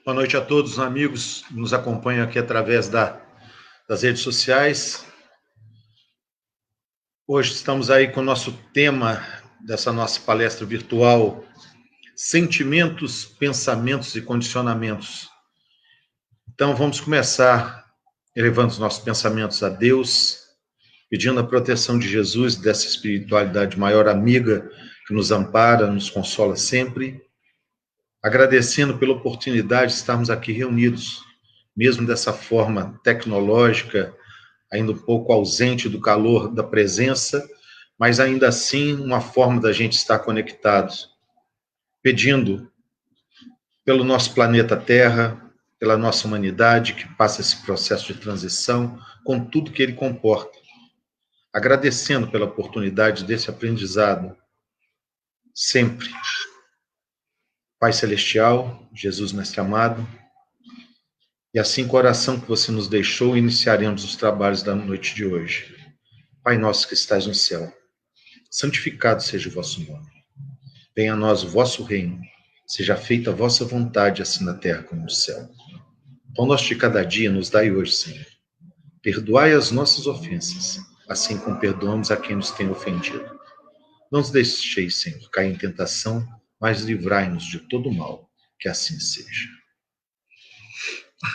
Boa noite a todos os amigos que nos acompanham aqui através das redes sociais. Hoje estamos aí com o nosso tema dessa nossa palestra virtual, Sentimentos, Pensamentos e Condicionamentos. Então vamos começar elevando os nossos pensamentos a Deus, pedindo a proteção de Jesus, dessa espiritualidade maior amiga que nos ampara, nos consola sempre, agradecendo pela oportunidade de estarmos aqui reunidos, mesmo dessa forma tecnológica, ainda um pouco ausente do calor da presença, mas ainda assim uma forma da gente estar conectados, pedindo pelo nosso planeta Terra, pela nossa humanidade, que passa esse processo de transição, com tudo que ele comporta, agradecendo pela oportunidade desse aprendizado, sempre. Pai Celestial, Jesus Mestre Amado, e assim com a oração que você nos deixou, iniciaremos os trabalhos da noite de hoje. Pai nosso que estais no céu, santificado seja o vosso nome. Venha a nós o vosso reino, seja feita a vossa vontade, assim na terra como no céu. Pão nosso de cada dia nos dai hoje, Senhor. Perdoai as nossas ofensas, assim como perdoamos a quem nos tem ofendido. Não nos deixeis, Senhor, cair em tentação, mas livrai-nos de todo mal, que assim seja.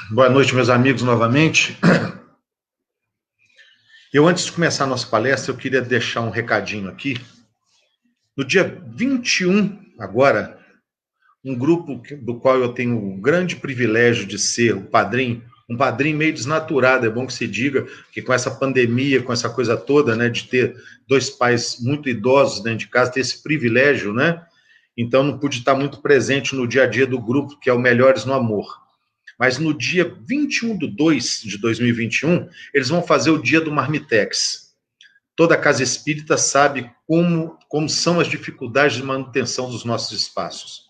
Boa noite, meus amigos, novamente. Eu, antes de começar a nossa palestra, eu queria deixar um recadinho aqui. No dia 21, agora, um grupo do qual eu tenho o grande privilégio de ser o padrinho, um padrinho meio desnaturado, é bom que se diga, que com essa pandemia, com essa coisa toda, né, de ter dois pais muito idosos dentro de casa, ter esse privilégio, né? Então não pude estar muito presente no dia a dia do grupo, que é o Melhores no Amor. Mas no dia 21/2 de 2021, eles vão fazer o dia do Marmitex. Toda a casa espírita sabe como são as dificuldades de manutenção dos nossos espaços.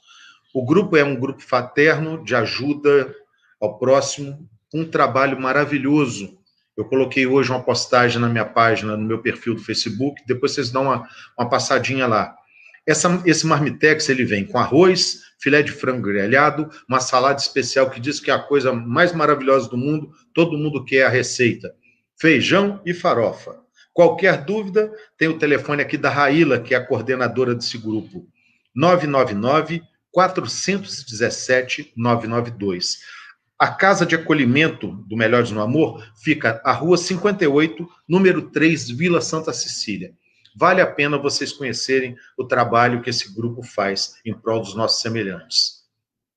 O grupo é um grupo fraterno de ajuda ao próximo, um trabalho maravilhoso. Eu coloquei hoje uma postagem na minha página, no meu perfil do Facebook, depois vocês dão uma passadinha lá. Esse Marmitex, ele vem com arroz, filé de frango grelhado, uma salada especial que diz que é a coisa mais maravilhosa do mundo, todo mundo quer a receita. Feijão e farofa. Qualquer dúvida, tem o telefone aqui da Raíla, que é a coordenadora desse grupo. 999-417-992. A Casa de Acolhimento do Melhores no Amor fica à Rua 58, número 3, Vila Santa Cecília. Vale a pena vocês conhecerem o trabalho que esse grupo faz em prol dos nossos semelhantes.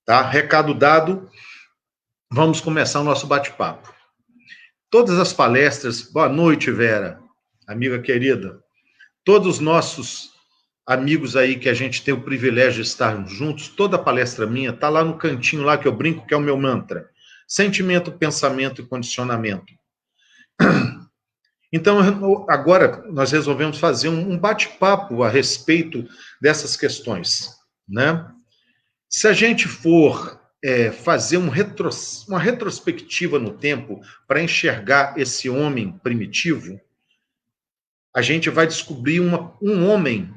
Tá? Recado dado, vamos começar o nosso bate-papo. Todas as palestras... Boa noite, Vera, amiga querida. Todos os nossos amigos aí que a gente tem o privilégio de estarmos juntos, toda palestra minha está lá no cantinho lá que eu brinco, que é o meu mantra. Sentimento, pensamento e condicionamento. Então, agora nós resolvemos fazer um bate-papo a respeito dessas questões, né? Se a gente for fazer uma retrospectiva no tempo para enxergar esse homem primitivo, a gente vai descobrir um homem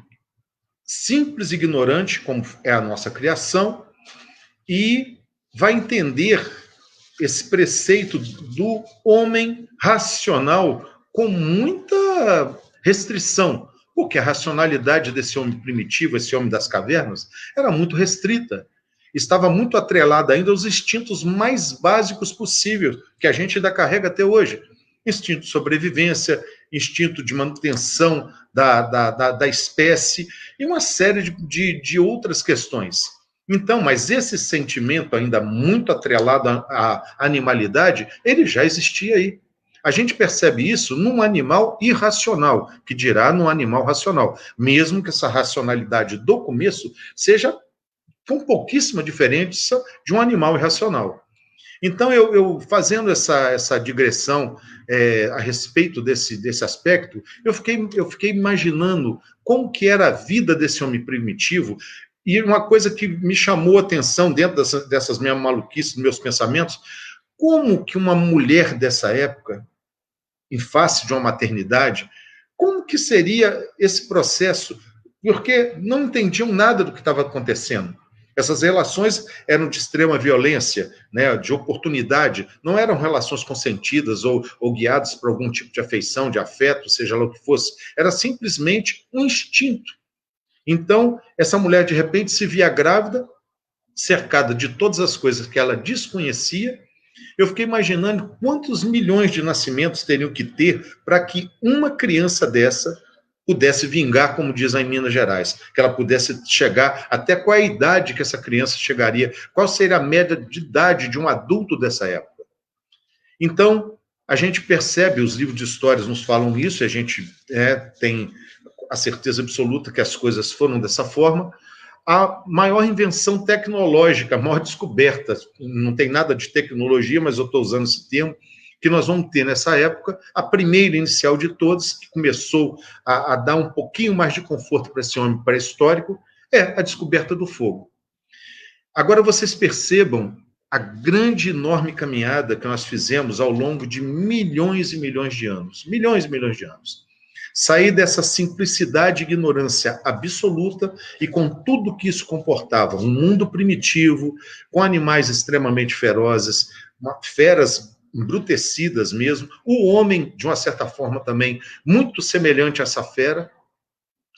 simples e ignorante, como é a nossa criação, e vai entender esse preceito do homem racional com muita restrição, porque a racionalidade desse homem primitivo, esse homem das cavernas, era muito restrita. Estava muito atrelada ainda aos instintos mais básicos possíveis, que a gente ainda carrega até hoje. Instinto de sobrevivência, instinto de manutenção da espécie e uma série de outras questões. Então, mas esse sentimento ainda muito atrelado à animalidade, ele já existia aí. A gente percebe isso num animal irracional, que dirá num animal racional, mesmo que essa racionalidade do começo seja com pouquíssima diferença de um animal irracional. Então, eu fazendo essa digressão a respeito desse aspecto, eu fiquei imaginando como que era a vida desse homem primitivo, e uma coisa que me chamou a atenção dentro dessas minhas maluquices, meus pensamentos, como que uma mulher dessa época, em face de uma maternidade, como que seria esse processo? Porque não entendiam nada do que estava acontecendo. Essas relações eram de extrema violência, né, de oportunidade, não eram relações consentidas ou guiadas por algum tipo de afeição, de afeto, seja lá o que fosse. Era simplesmente um instinto. Então, essa mulher, de repente, se via grávida, cercada de todas as coisas que ela desconhecia. Eu fiquei imaginando quantos milhões de nascimentos teriam que ter para que uma criança dessa pudesse vingar, como diz em Minas Gerais, que ela pudesse chegar até qual é a idade que essa criança chegaria, qual seria a média de idade de um adulto dessa época. Então, a gente percebe, os livros de histórias nos falam isso, e a gente tem a certeza absoluta que as coisas foram dessa forma. A maior invenção tecnológica, a maior descoberta, não tem nada de tecnologia, mas eu estou usando esse termo, que nós vamos ter nessa época, a primeira inicial de todas, que começou a dar um pouquinho mais de conforto para esse homem pré-histórico, é a descoberta do fogo. Agora vocês percebam a grande, enorme caminhada que nós fizemos ao longo de milhões e milhões de anos. Milhões e milhões de anos. Sair dessa simplicidade e ignorância absoluta e com tudo que isso comportava. Um mundo primitivo, com animais extremamente ferozes, feras embrutecidas mesmo, o homem, de uma certa forma também, muito semelhante a essa fera,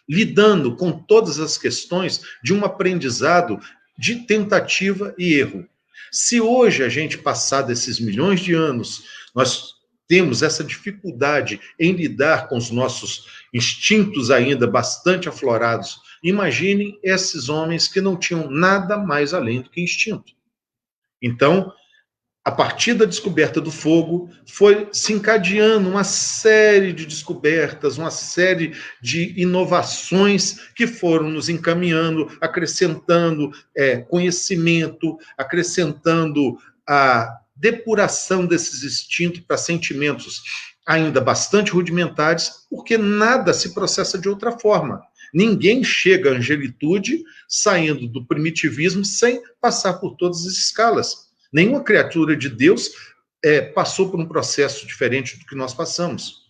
lidando com todas as questões de um aprendizado de tentativa e erro. Se hoje a gente passar desses milhões de anos, nós temos essa dificuldade em lidar com os nossos instintos ainda bastante aflorados, imaginem esses homens que não tinham nada mais além do que instinto. Então, a partir da descoberta do fogo, foi se encadeando uma série de descobertas, uma série de inovações que foram nos encaminhando, acrescentando conhecimento, acrescentando a depuração desses instintos para sentimentos ainda bastante rudimentares, porque nada se processa de outra forma. Ninguém chega à angelitude saindo do primitivismo sem passar por todas as escalas. Nenhuma criatura de Deus passou por um processo diferente do que nós passamos.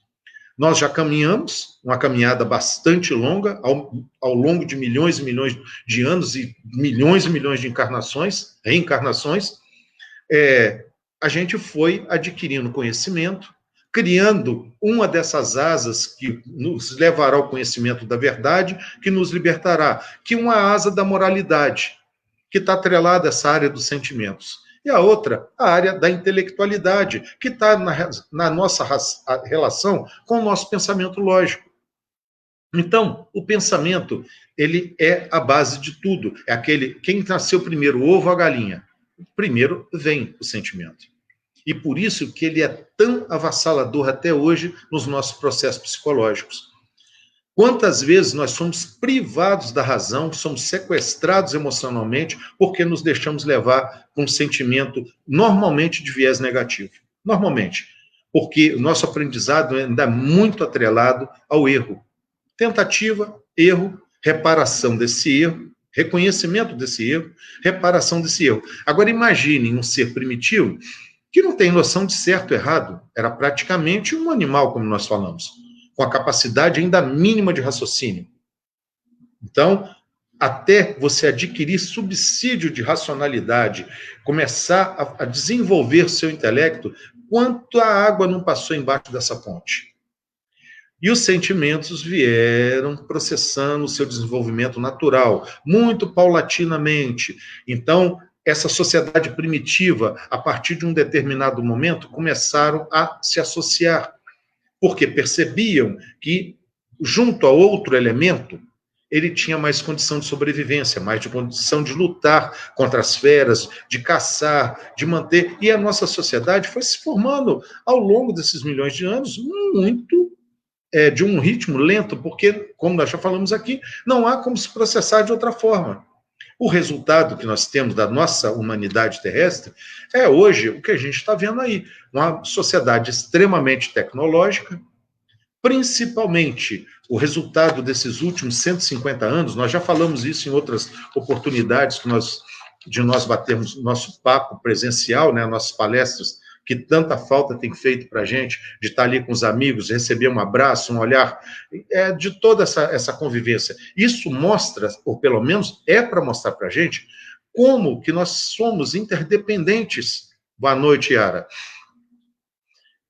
Nós já caminhamos uma caminhada bastante longa, ao longo de milhões e milhões de anos e milhões de reencarnações. A gente foi adquirindo conhecimento, criando uma dessas asas que nos levará ao conhecimento da verdade, que nos libertará, que é uma asa da moralidade, que está atrelada a essa área dos sentimentos. E a outra, a área da intelectualidade, que está na nossa relação com o nosso pensamento lógico. Então, o pensamento, ele é a base de tudo. É aquele, quem nasceu primeiro, o ovo ou a galinha? Primeiro vem o sentimento. E por isso que ele é tão avassalador até hoje nos nossos processos psicológicos. Quantas vezes nós somos privados da razão, somos sequestrados emocionalmente, porque nos deixamos levar com um sentimento normalmente de viés negativo. Normalmente. Porque o nosso aprendizado ainda é muito atrelado ao erro. Tentativa, erro, reparação desse erro, reconhecimento desse erro, reparação desse erro. Agora imaginem um ser primitivo que não tem noção de certo e errado. Era praticamente um animal, como nós falamos, com a capacidade ainda mínima de raciocínio. Então, até você adquirir subsídio de racionalidade, começar a desenvolver seu intelecto, quanto a água não passou embaixo dessa ponte. E os sentimentos vieram processando o seu desenvolvimento natural, muito paulatinamente. Então, essa sociedade primitiva, a partir de um determinado momento, começaram a se associar, porque percebiam que, junto a outro elemento, ele tinha mais condição de sobrevivência, mais de condição de lutar contra as feras, de caçar, de manter. E a nossa sociedade foi se formando ao longo desses milhões de anos muito de um ritmo lento, porque, como nós já falamos aqui, não há como se processar de outra forma. O resultado que nós temos da nossa humanidade terrestre é hoje o que a gente está vendo aí, uma sociedade extremamente tecnológica, principalmente o resultado desses últimos 150 anos, nós já falamos isso em outras oportunidades de nós batermos nosso papo presencial, né, nossas palestras, que tanta falta tem feito para a gente, de estar ali com os amigos, receber um abraço, um olhar, de toda essa convivência. Isso mostra, ou pelo menos é para mostrar para a gente, como que nós somos interdependentes. Boa noite, Yara.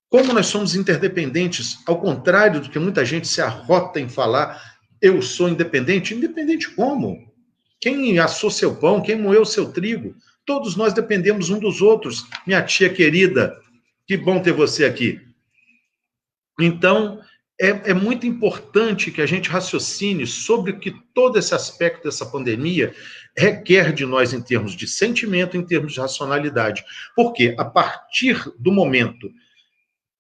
Como nós somos interdependentes, ao contrário do que muita gente se arrota em falar, eu sou independente. Independente como? Quem assou seu pão, quem moeu seu trigo? Todos nós dependemos um dos outros. Minha tia querida, que bom ter você aqui. Então, é muito importante que a gente raciocine sobre o que todo esse aspecto dessa pandemia requer de nós em termos de sentimento, em termos de racionalidade. Porque a partir do momento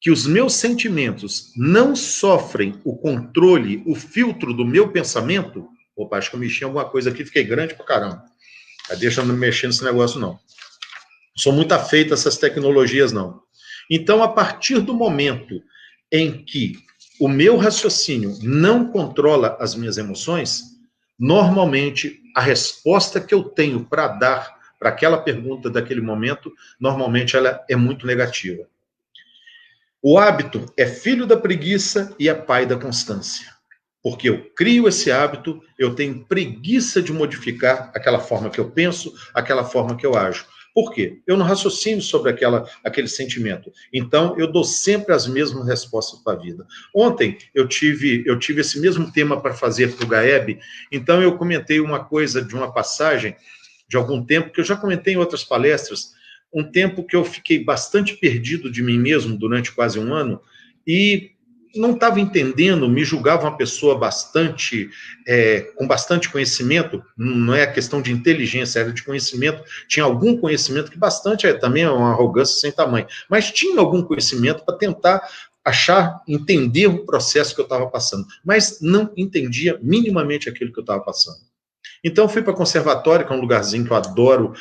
que os meus sentimentos não sofrem o controle, o filtro do meu pensamento... Opa, acho que eu mexi em alguma coisa aqui, fiquei grande pra caramba. Deixa eu não mexer nesse negócio, não. Sou muito afeito a essas tecnologias, não. Então, a partir do momento em que o meu raciocínio não controla as minhas emoções, normalmente a resposta que eu tenho para dar para aquela pergunta daquele momento, normalmente ela é muito negativa. O hábito é filho da preguiça e é pai da constância. Porque eu crio esse hábito, eu tenho preguiça de modificar aquela forma que eu penso, aquela forma que eu ajo. Por quê? Eu não raciocino sobre aquele sentimento. Então, eu dou sempre as mesmas respostas para a vida. Ontem, eu tive esse mesmo tema para fazer para o Gaeb, então eu comentei uma coisa de uma passagem de algum tempo, que eu já comentei em outras palestras, um tempo que eu fiquei bastante perdido de mim mesmo durante quase um ano, e não estava entendendo, me julgava uma pessoa com bastante conhecimento, não é questão de inteligência, era de conhecimento, tinha algum conhecimento, que bastante também é uma arrogância sem tamanho, mas tinha algum conhecimento para tentar entender o processo que eu estava passando, mas não entendia minimamente aquilo que eu estava passando. Então, eu fui para o conservatório, que é um lugarzinho que eu adoro,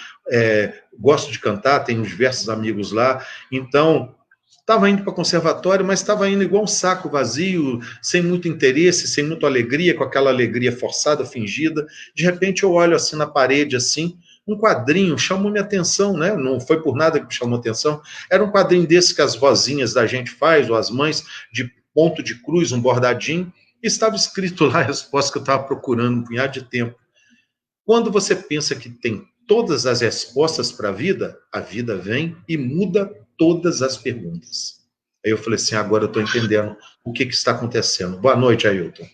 gosto de cantar, tenho diversos amigos lá, então... Estava indo para o conservatório, mas estava indo igual um saco vazio, sem muito interesse, sem muita alegria, com aquela alegria forçada, fingida. De repente eu olho assim na parede, assim, um quadrinho, chamou minha atenção, né? Não foi por nada que me chamou atenção. Era um quadrinho desse que as vozinhas da gente faz, ou as mães, de ponto de cruz, um bordadinho, e estava escrito lá a resposta que eu estava procurando um punhado de tempo. Quando você pensa que tem todas as respostas para a vida vem e muda todas as perguntas. Aí eu falei assim, agora eu estou entendendo o que está acontecendo. Boa noite, Ailton.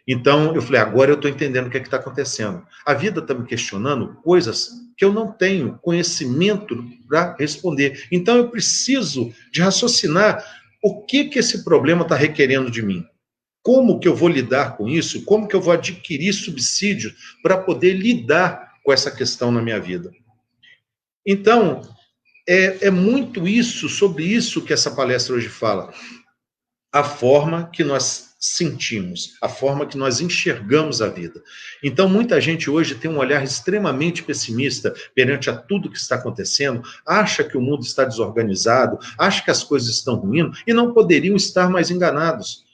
Então, eu falei, agora eu estou entendendo o que está acontecendo. A vida está me questionando coisas que eu não tenho conhecimento para responder. Então, eu preciso de raciocinar o que esse problema está requerendo de mim. Como que eu vou lidar com isso? Como que eu vou adquirir subsídios para poder lidar com essa questão na minha vida? Então, é muito sobre isso que essa palestra hoje fala. A forma que nós sentimos, a forma que nós enxergamos a vida. Então, muita gente hoje tem um olhar extremamente pessimista perante a tudo que está acontecendo, acha que o mundo está desorganizado, acha que as coisas estão ruindo e não poderiam estar mais enganados.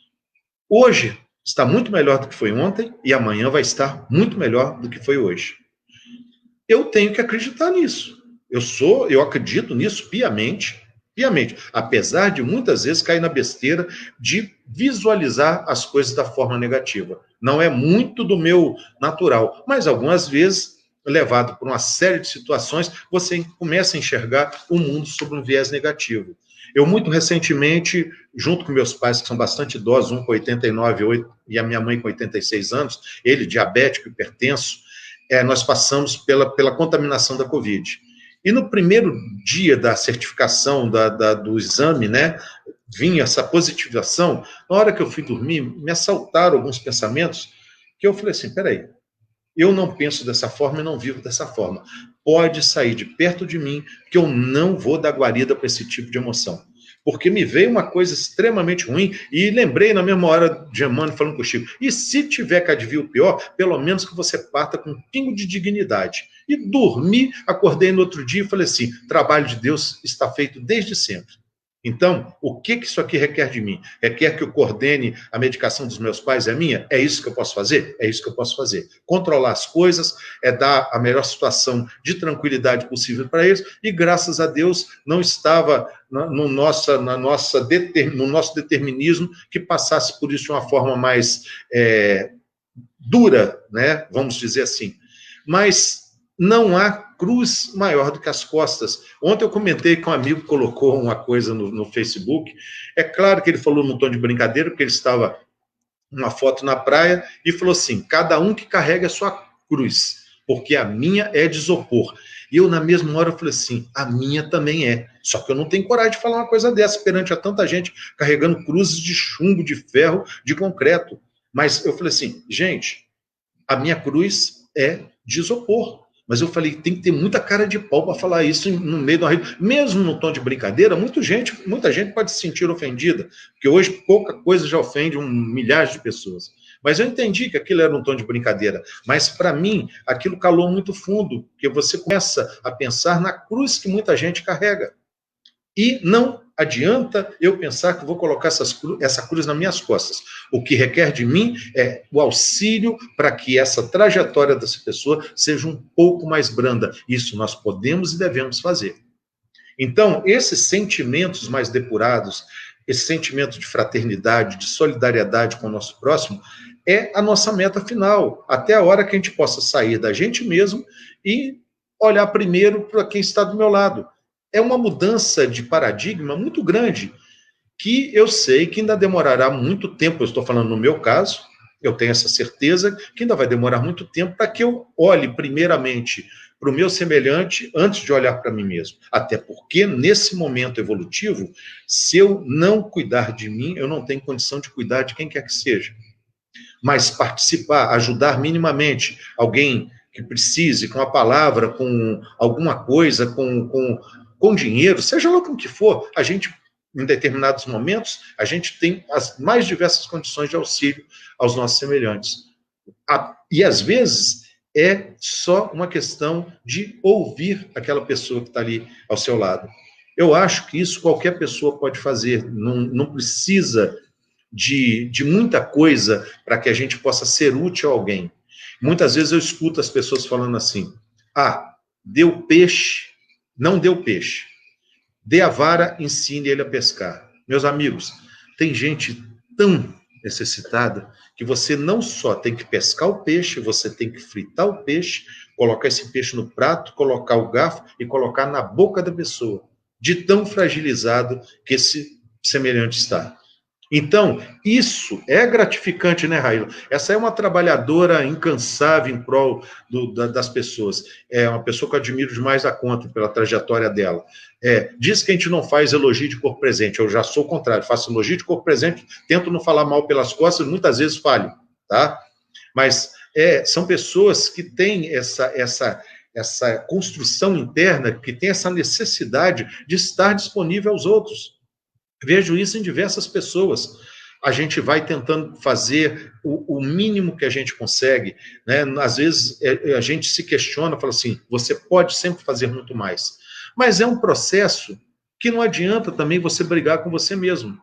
Hoje está muito melhor do que foi ontem e amanhã vai estar muito melhor do que foi hoje. Eu tenho que acreditar nisso. Eu acredito nisso piamente, apesar de muitas vezes cair na besteira de visualizar as coisas da forma negativa. Não é muito do meu natural, mas algumas vezes, levado por uma série de situações, você começa a enxergar o mundo sob um viés negativo. Eu, muito recentemente, junto com meus pais, que são bastante idosos, um com 89 e a minha mãe com 86 anos, ele diabético, hipertenso, nós passamos pela contaminação da Covid. E no primeiro dia da certificação do exame, né, vinha essa positivação, na hora que eu fui dormir, me assaltaram alguns pensamentos, que eu falei assim, peraí, eu não penso dessa forma e não vivo dessa forma. Pode sair de perto de mim, que eu não vou dar guarida para esse tipo de emoção. Porque me veio uma coisa extremamente ruim e lembrei na mesma hora de Emmanuel falando com o Chico, e se tiver que adivinhar o pior, pelo menos que você parta com um pingo de dignidade. E dormi, acordei no outro dia e falei assim, trabalho de Deus está feito desde sempre. Então, o que isso aqui requer de mim? Requer que eu coordene a medicação dos meus pais, é minha? É isso que eu posso fazer? É isso que eu posso fazer. Controlar as coisas, dar a melhor situação de tranquilidade possível para eles, e graças a Deus não estava no nosso determinismo que passasse por isso de uma forma mais dura, né? Vamos dizer assim. Mas Não há cruz maior do que as costas. Ontem eu comentei que um amigo colocou uma coisa no Facebook. É claro que ele falou num tom de brincadeira, porque ele estava uma foto na praia e falou assim: cada um que carrega a sua cruz, porque a minha é de isopor. E eu, na mesma hora, falei assim: a minha também é. Só que eu não tenho coragem de falar uma coisa dessa perante a tanta gente carregando cruzes de chumbo, de ferro, de concreto. Mas eu falei assim: gente, a minha cruz é de isopor. Mas eu falei, tem que ter muita cara de pau para falar isso no meio da rede. Mesmo no tom de brincadeira, muita gente pode se sentir ofendida, porque hoje pouca coisa já ofende milhares de pessoas. Mas eu entendi que aquilo era um tom de brincadeira. Mas, para mim, aquilo calou muito fundo, porque você começa a pensar na cruz que muita gente carrega. E não adianta eu pensar que vou colocar essa cruz nas minhas costas. O que requer de mim é o auxílio para que essa trajetória dessa pessoa seja um pouco mais branda. Isso nós podemos e devemos fazer. Então, esses sentimentos mais depurados, esse sentimento de fraternidade, de solidariedade com o nosso próximo, é a nossa meta final, até a hora que a gente possa sair da gente mesmo e olhar primeiro para quem está do meu lado. É uma mudança de paradigma muito grande, que eu sei que ainda demorará muito tempo. Eu estou falando no meu caso, eu tenho essa certeza que ainda vai demorar muito tempo para que eu olhe primeiramente para o meu semelhante antes de olhar para mim mesmo. Até porque, nesse momento evolutivo, se eu não cuidar de mim, eu não tenho condição de cuidar de quem quer que seja. Mas participar, ajudar minimamente alguém que precise, com a palavra, com alguma coisa, com dinheiro, seja lá com o que for, a gente, em determinados momentos, a gente tem as mais diversas condições de auxílio aos nossos semelhantes. E, às vezes, é só uma questão de ouvir aquela pessoa que está ali ao seu lado. Eu acho que isso qualquer pessoa pode fazer, não precisa de muita coisa para que a gente possa ser útil a alguém. Muitas vezes eu escuto as pessoas falando assim: ah, deu peixe, não deu peixe. Dê a vara, ensine ele a pescar. Meus amigos, tem gente tão necessitada que você não só tem que pescar o peixe, você tem que fritar o peixe, colocar esse peixe no prato, colocar o garfo e colocar na boca da pessoa, de tão fragilizado que esse semelhante está. Então, isso é gratificante, né, Raíla? Essa é uma trabalhadora incansável em prol das pessoas. É uma pessoa que eu admiro demais a conta pela trajetória dela. Diz que a gente não faz elogio de corpo presente. Eu já sou o contrário, faço elogio de corpo presente, tento não falar mal pelas costas, muitas vezes falho, tá? Mas são pessoas que têm essa construção interna, que têm essa necessidade de estar disponível aos outros. Vejo isso em diversas pessoas. A gente vai tentando fazer o mínimo que a gente consegue, né? Às vezes a gente se questiona, fala assim: você pode sempre fazer muito mais. Mas é um processo que não adianta também você brigar com você mesmo.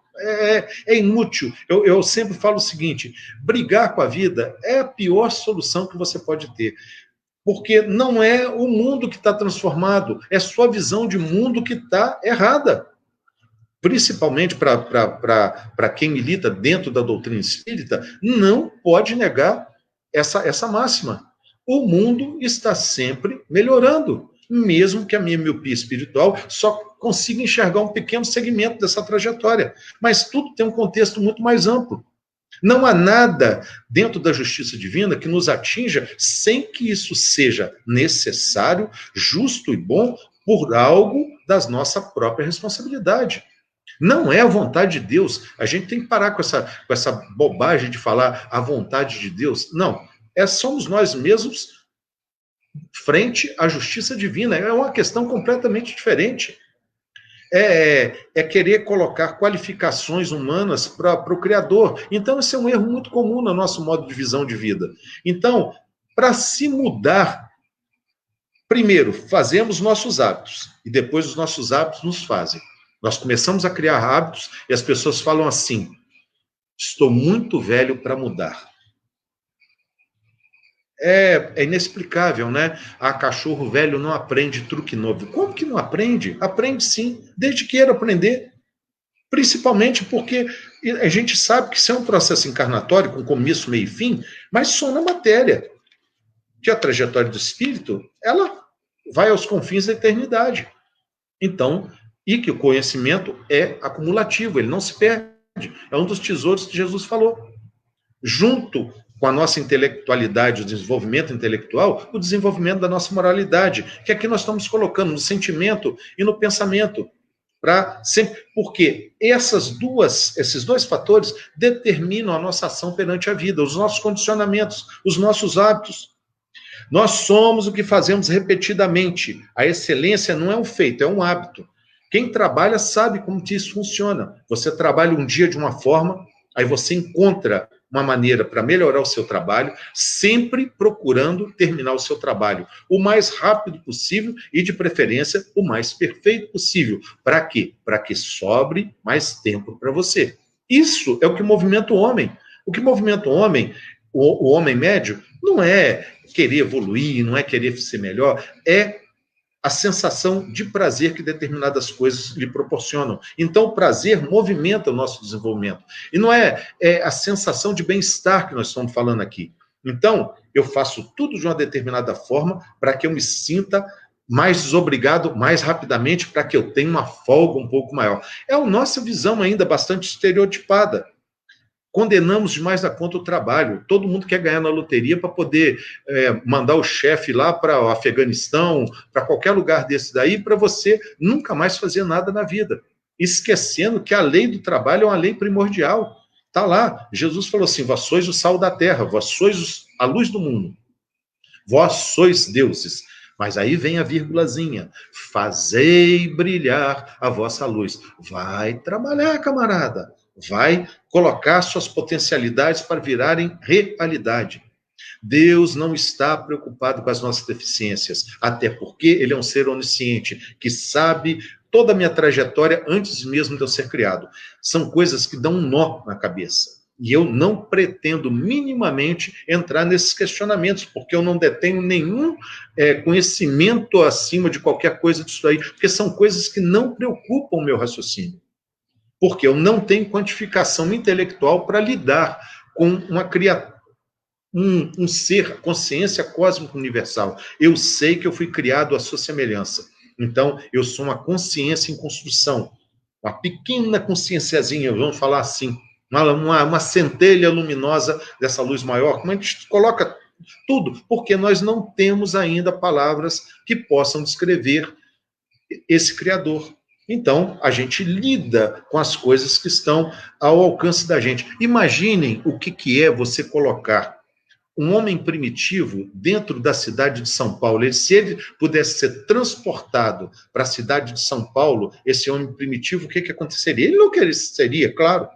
É inútil. Eu sempre falo o seguinte: brigar com a vida é a pior solução que você pode ter. Porque não é o mundo que está transformado, é sua visão de mundo que está errada. Principalmente para quem milita dentro da doutrina espírita, não pode negar essa máxima. O mundo está sempre melhorando, mesmo que a minha miopia espiritual só consiga enxergar um pequeno segmento dessa trajetória. Mas tudo tem um contexto muito mais amplo. Não há nada dentro da justiça divina que nos atinja sem que isso seja necessário, justo e bom por algo da nossa própria responsabilidade. Não é a vontade de Deus. A gente tem que parar com essa bobagem de falar a vontade de Deus. Não. Somos nós mesmos frente à justiça divina. É uma questão completamente diferente. É querer colocar qualificações humanas para o Criador. Então, esse é um erro muito comum no nosso modo de visão de vida. Então, para se mudar, primeiro, fazemos nossos hábitos. E depois os nossos hábitos nos fazem. Nós começamos a criar hábitos e as pessoas falam assim: estou muito velho para mudar. É inexplicável, né? Cachorro velho não aprende truque novo. Como que não aprende? Aprende sim, desde que queira aprender. Principalmente porque a gente sabe que isso é um processo encarnatório, com começo, meio e fim, mas só na matéria. que a trajetória do espírito, ela vai aos confins da eternidade. Então, e que o conhecimento é acumulativo, ele não se perde. É um dos tesouros que Jesus falou. Junto com a nossa intelectualidade, o desenvolvimento intelectual, o desenvolvimento da nossa moralidade, que aqui nós estamos colocando no sentimento e no pensamento. Porque esses dois fatores determinam a nossa ação perante a vida, os nossos condicionamentos, os nossos hábitos. Nós somos o que fazemos repetidamente. A excelência não é um feito, é um hábito. Quem trabalha sabe como que isso funciona. Você trabalha um dia de uma forma, aí você encontra uma maneira para melhorar o seu trabalho, sempre procurando terminar o seu trabalho o mais rápido possível e, de preferência, o mais perfeito possível. Para quê? Para que sobre mais tempo para você. Isso é o que movimenta o homem. O que movimenta o homem, o homem médio, não é querer evoluir, não é querer ser melhor, é a sensação de prazer que determinadas coisas lhe proporcionam. Então, o prazer movimenta o nosso desenvolvimento. E não é a sensação de bem-estar que nós estamos falando aqui. Então, eu faço tudo de uma determinada forma para que eu me sinta mais desobrigado mais rapidamente, para que eu tenha uma folga um pouco maior. É a nossa visão ainda bastante estereotipada. Condenamos demais da conta o trabalho. Todo mundo quer ganhar na loteria para poder mandar o chefe lá para o Afeganistão, para qualquer lugar desse daí, para você nunca mais fazer nada na vida. Esquecendo que a lei do trabalho é uma lei primordial. Está lá. Jesus falou assim: vós sois o sal da terra, vós sois a luz do mundo. Vós sois deuses. Mas aí vem a vírgulazinha. Fazei brilhar a vossa luz. Vai trabalhar, camarada. Vai colocar suas potencialidades para virarem realidade. Deus não está preocupado com as nossas deficiências, até porque ele é um ser onisciente, que sabe toda a minha trajetória antes mesmo de eu ser criado. São coisas que dão um nó na cabeça. E eu não pretendo minimamente entrar nesses questionamentos, porque eu não detenho nenhum conhecimento acima de qualquer coisa disso aí, porque são coisas que não preocupam o meu raciocínio. Porque eu não tenho quantificação intelectual para lidar com uma criatura, um ser, consciência cósmica universal. Eu sei que eu fui criado à sua semelhança. Então, eu sou uma consciência em construção. Uma pequena conscienciazinha, vamos falar assim, uma centelha luminosa dessa luz maior, como a gente coloca tudo, porque nós não temos ainda palavras que possam descrever esse Criador. Então, a gente lida com as coisas que estão ao alcance da gente. Imaginem o que é você colocar um homem primitivo dentro da cidade de São Paulo. Se ele pudesse ser transportado para a cidade de São Paulo, esse homem primitivo, o que aconteceria? Ele não seria, claro.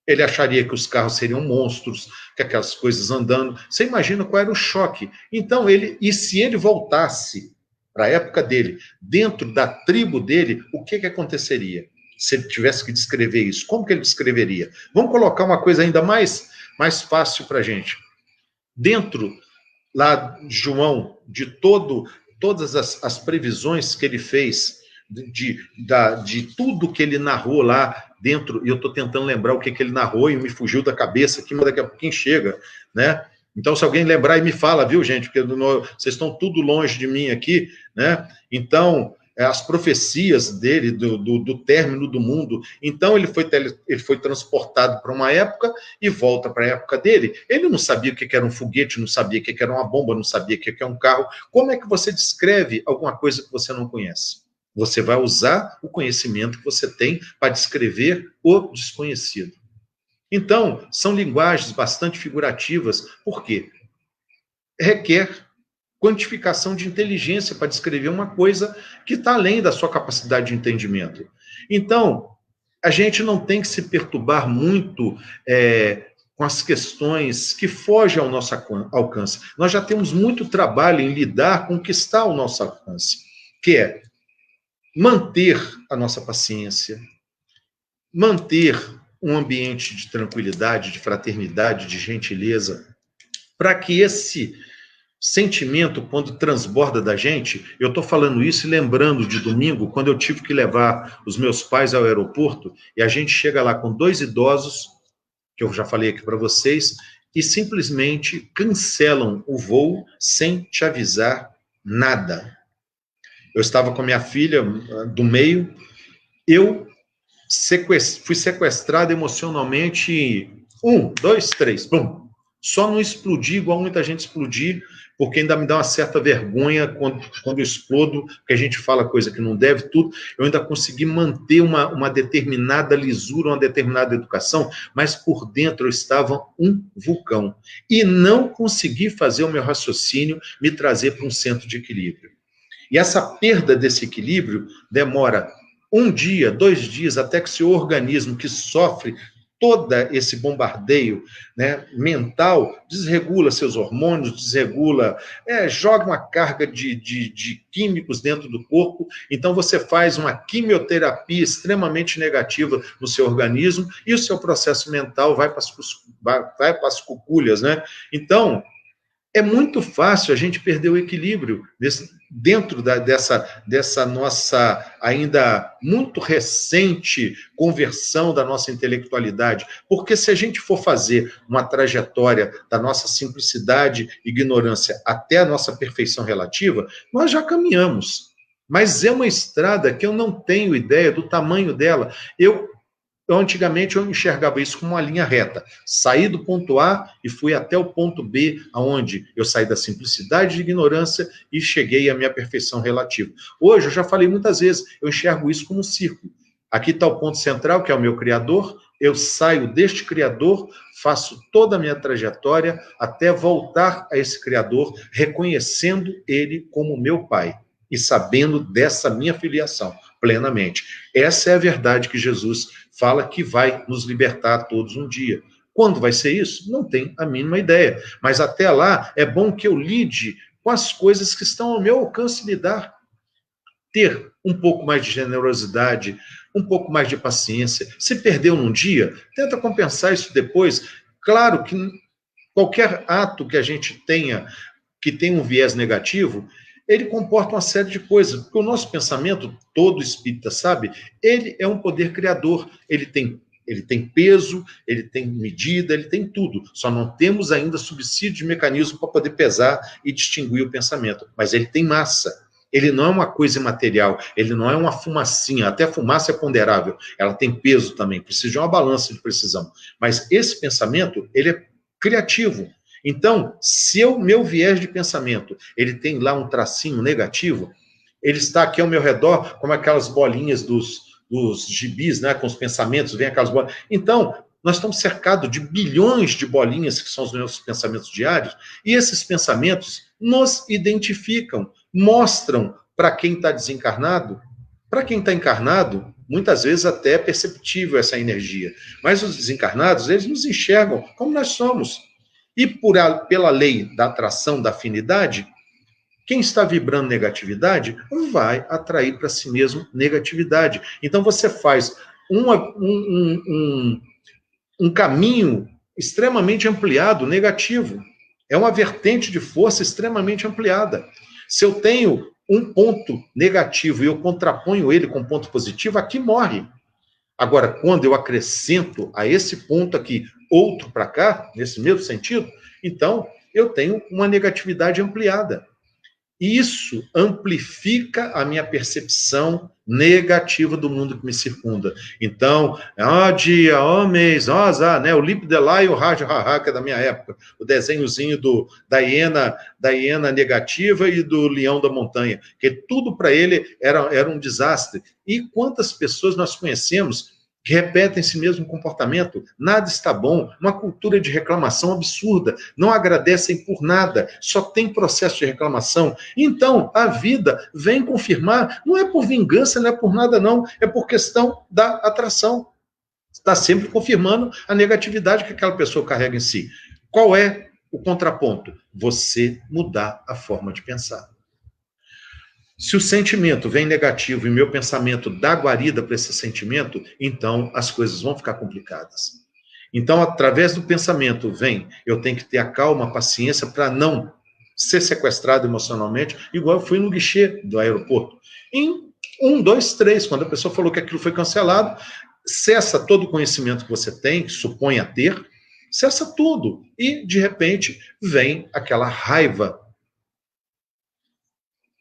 Ele acharia que os carros seriam monstros, que aquelas coisas andando. Você imagina qual era o choque. Então, se ele voltasse para a época dele, dentro da tribo dele, o que aconteceria? Se ele tivesse que descrever isso, como que ele descreveria? Vamos colocar uma coisa ainda mais fácil para a gente. Dentro, lá, João, de todas as previsões que ele fez, de tudo que ele narrou lá dentro, e eu estou tentando lembrar o que ele narrou e me fugiu da cabeça aqui, mas daqui a pouquinho chega, né? Então, se alguém lembrar e me fala, viu, gente? Porque vocês estão tudo longe de mim aqui, né? Então, as profecias dele, do término do mundo. Então, ele foi transportado para uma época e volta para a época dele. Ele não sabia o que era um foguete, não sabia o que era uma bomba, não sabia o que é um carro. Como é que você descreve alguma coisa que você não conhece? Você vai usar o conhecimento que você tem para descrever o desconhecido. Então, são linguagens bastante figurativas, por quê? Requer quantificação de inteligência para descrever uma coisa que está além da sua capacidade de entendimento. Então, a gente não tem que se perturbar muito com as questões que fogem ao nosso alcance. Nós já temos muito trabalho em lidar com o que está ao nosso alcance, que é manter a nossa paciência, manter um ambiente de tranquilidade, de fraternidade, de gentileza, para que esse sentimento, quando transborda da gente, eu estou falando isso e lembrando de domingo, quando eu tive que levar os meus pais ao aeroporto, e a gente chega lá com 2 idosos, que eu já falei aqui para vocês, e simplesmente cancelam o voo sem te avisar nada. Eu estava com a minha filha do meio, eu fui sequestrado emocionalmente, 1, 2, 3, bum. Só não explodi igual muita gente explodir, porque ainda me dá uma certa vergonha quando eu explodo, que a gente fala coisa que não deve, tudo. Eu ainda consegui manter uma determinada lisura, uma determinada educação, mas por dentro eu estava um vulcão. E não consegui fazer o meu raciocínio me trazer para um centro de equilíbrio. E essa perda desse equilíbrio demora 1 dia, 2 dias, até que seu organismo, que sofre todo esse bombardeio, né, mental, desregula seus hormônios, desregula, joga uma carga de químicos dentro do corpo. Então você faz uma quimioterapia extremamente negativa no seu organismo e o seu processo mental vai para as cuculhas, né? Então, é muito fácil a gente perder o equilíbrio dentro dessa nossa ainda muito recente conversão da nossa intelectualidade. Porque se a gente for fazer uma trajetória da nossa simplicidade e ignorância até a nossa perfeição relativa, nós já caminhamos. Mas é uma estrada que eu não tenho ideia do tamanho dela. Antigamente, eu enxergava isso como uma linha reta. Saí do ponto A e fui até o ponto B, onde eu saí da simplicidade e ignorância e cheguei à minha perfeição relativa. Hoje, eu já falei muitas vezes, eu enxergo isso como um círculo. Aqui está o ponto central, que é o meu Criador. Eu saio deste Criador, faço toda a minha trajetória até voltar a esse Criador, reconhecendo Ele como meu Pai e sabendo dessa minha filiação plenamente. Essa é a verdade que Jesus fala que vai nos libertar a todos um dia. Quando vai ser isso? Não tenho a mínima ideia. Mas até lá, é bom que eu lide com as coisas que estão ao meu alcance lidar. Ter um pouco mais de generosidade, um pouco mais de paciência. Se perdeu num dia, tenta compensar isso depois. Claro que qualquer ato que a gente tenha, que tem um viés negativo, ele comporta uma série de coisas, porque o nosso pensamento, todo espírita sabe, ele é um poder criador, ele tem peso, ele tem medida, ele tem tudo, só não temos ainda subsídio de mecanismo para poder pesar e distinguir o pensamento, mas ele tem massa, ele não é uma coisa imaterial, ele não é uma fumacinha, até a fumaça é ponderável, ela tem peso também, precisa de uma balança de precisão, mas esse pensamento, ele é criativo. Então, se o meu viés de pensamento, ele tem lá um tracinho negativo, ele está aqui ao meu redor, como aquelas bolinhas dos gibis, né, com os pensamentos, vem aquelas bolinhas. Então, nós estamos cercados de bilhões de bolinhas, que são os meus pensamentos diários, e esses pensamentos nos identificam, mostram para quem está desencarnado, para quem está encarnado, muitas vezes até é perceptível essa energia, mas os desencarnados, eles nos enxergam como nós somos. E pela lei da atração, da afinidade, quem está vibrando negatividade vai atrair para si mesmo negatividade. Então você faz um caminho extremamente ampliado, negativo. É uma vertente de força extremamente ampliada. Se eu tenho um ponto negativo e eu contraponho ele com um ponto positivo, aqui morre. Agora, quando eu acrescento a esse ponto aqui outro para cá, nesse mesmo sentido, então eu tenho uma negatividade ampliada. Isso amplifica a minha percepção negativa do mundo que me circunda. Então, ó dia, ó mês, ó azar, né? O Lip Delay e o Rádio Haha, que é da minha época. O desenhozinho da hiena negativa e do leão da montanha. Que tudo para ele era um desastre. E quantas pessoas nós conhecemos que repetem esse mesmo comportamento? Nada está bom, uma cultura de reclamação absurda, não agradecem por nada, só tem processo de reclamação. Então, a vida vem confirmar, não é por vingança, não é por nada não, é por questão da atração. Está sempre confirmando a negatividade que aquela pessoa carrega em si. Qual é o contraponto? Você mudar a forma de pensar. Se o sentimento vem negativo e meu pensamento dá guarida para esse sentimento, então as coisas vão ficar complicadas. Então, através do pensamento eu tenho que ter a calma, a paciência para não ser sequestrado emocionalmente, igual eu fui no guichê do aeroporto. Em 1, 2, 3, quando a pessoa falou que aquilo foi cancelado, cessa todo o conhecimento que você tem, que supõe a ter, cessa tudo. E, de repente, vem aquela raiva.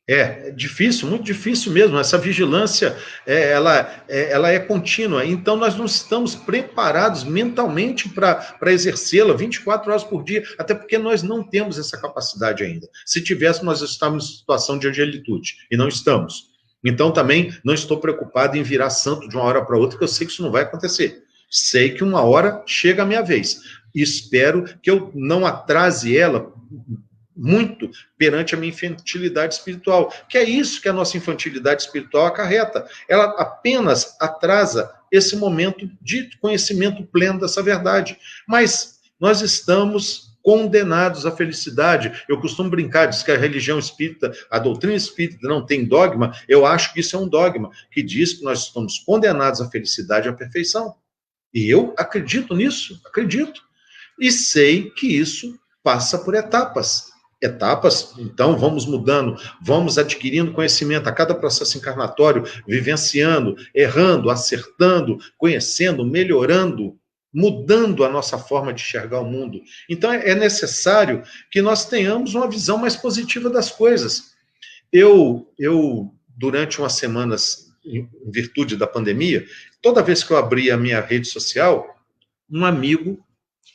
É difícil, muito difícil mesmo. Essa vigilância, ela é contínua. Então, nós não estamos preparados mentalmente para exercê-la 24 horas por dia, até porque nós não temos essa capacidade ainda. Se tivéssemos, nós estávamos em situação de angelitude, e não estamos. Então, também não estou preocupado em virar santo de uma hora para outra, porque eu sei que isso não vai acontecer. Sei que uma hora chega a minha vez. E espero que eu não atrase ela muito perante a minha infantilidade espiritual, que é isso que a nossa infantilidade espiritual acarreta. Ela apenas atrasa esse momento de conhecimento pleno dessa verdade. Mas nós estamos condenados à felicidade. Eu costumo brincar, diz que a religião espírita, a doutrina espírita não tem dogma. Eu acho que isso é um dogma, que diz que nós estamos condenados à felicidade e à perfeição. E eu acredito nisso, acredito. E sei que isso passa por etapas. Então vamos mudando, vamos adquirindo conhecimento a cada processo encarnatório, vivenciando, errando, acertando, conhecendo, melhorando, mudando a nossa forma de enxergar o mundo. Então é necessário que nós tenhamos uma visão mais positiva das coisas. Eu durante umas semanas, em virtude da pandemia, toda vez que eu abria a minha rede social, um amigo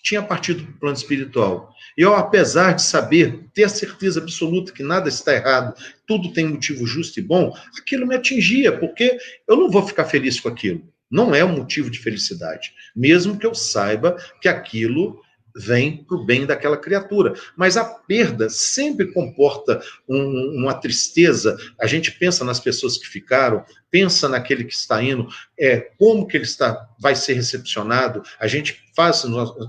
tinha partido para o plano espiritual. E eu, apesar de saber, ter a certeza absoluta que nada está errado, tudo tem motivo justo e bom, aquilo me atingia, porque eu não vou ficar feliz com aquilo. Não é um motivo de felicidade, mesmo que eu saiba que aquilo vem para o bem daquela criatura. Mas a perda sempre comporta uma tristeza. A gente pensa nas pessoas que ficaram, pensa naquele que está indo, como que ele vai ser recepcionado. A gente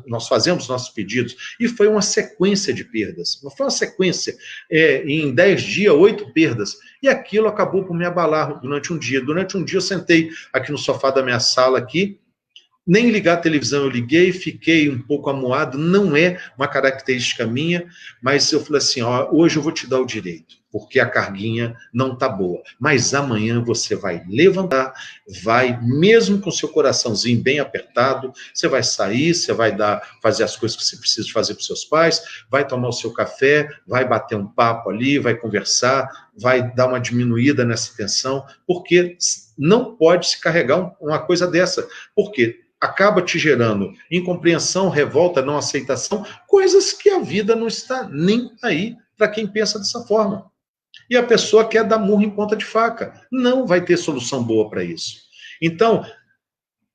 nós fazemos nossos pedidos, e foi uma sequência de perdas. Não foi uma sequência, em 10 dias, 8 perdas. E aquilo acabou por me abalar durante um dia. Durante um dia eu sentei aqui no sofá da minha sala, aqui, nem ligar a televisão eu liguei, fiquei um pouco amuado, não é uma característica minha, mas eu falei assim, hoje eu vou te dar o direito, porque a carguinha não está boa, mas amanhã você vai levantar, vai, mesmo com seu coraçãozinho bem apertado, você vai sair, você vai fazer as coisas que você precisa fazer para os seus pais, vai tomar o seu café, vai bater um papo ali, vai conversar, vai dar uma diminuída nessa tensão, porque não pode se carregar uma coisa dessa, porque acaba te gerando incompreensão, revolta, não aceitação, coisas que a vida não está nem aí para quem pensa dessa forma. E a pessoa quer dar murro em ponta de faca. Não vai ter solução boa para isso. Então,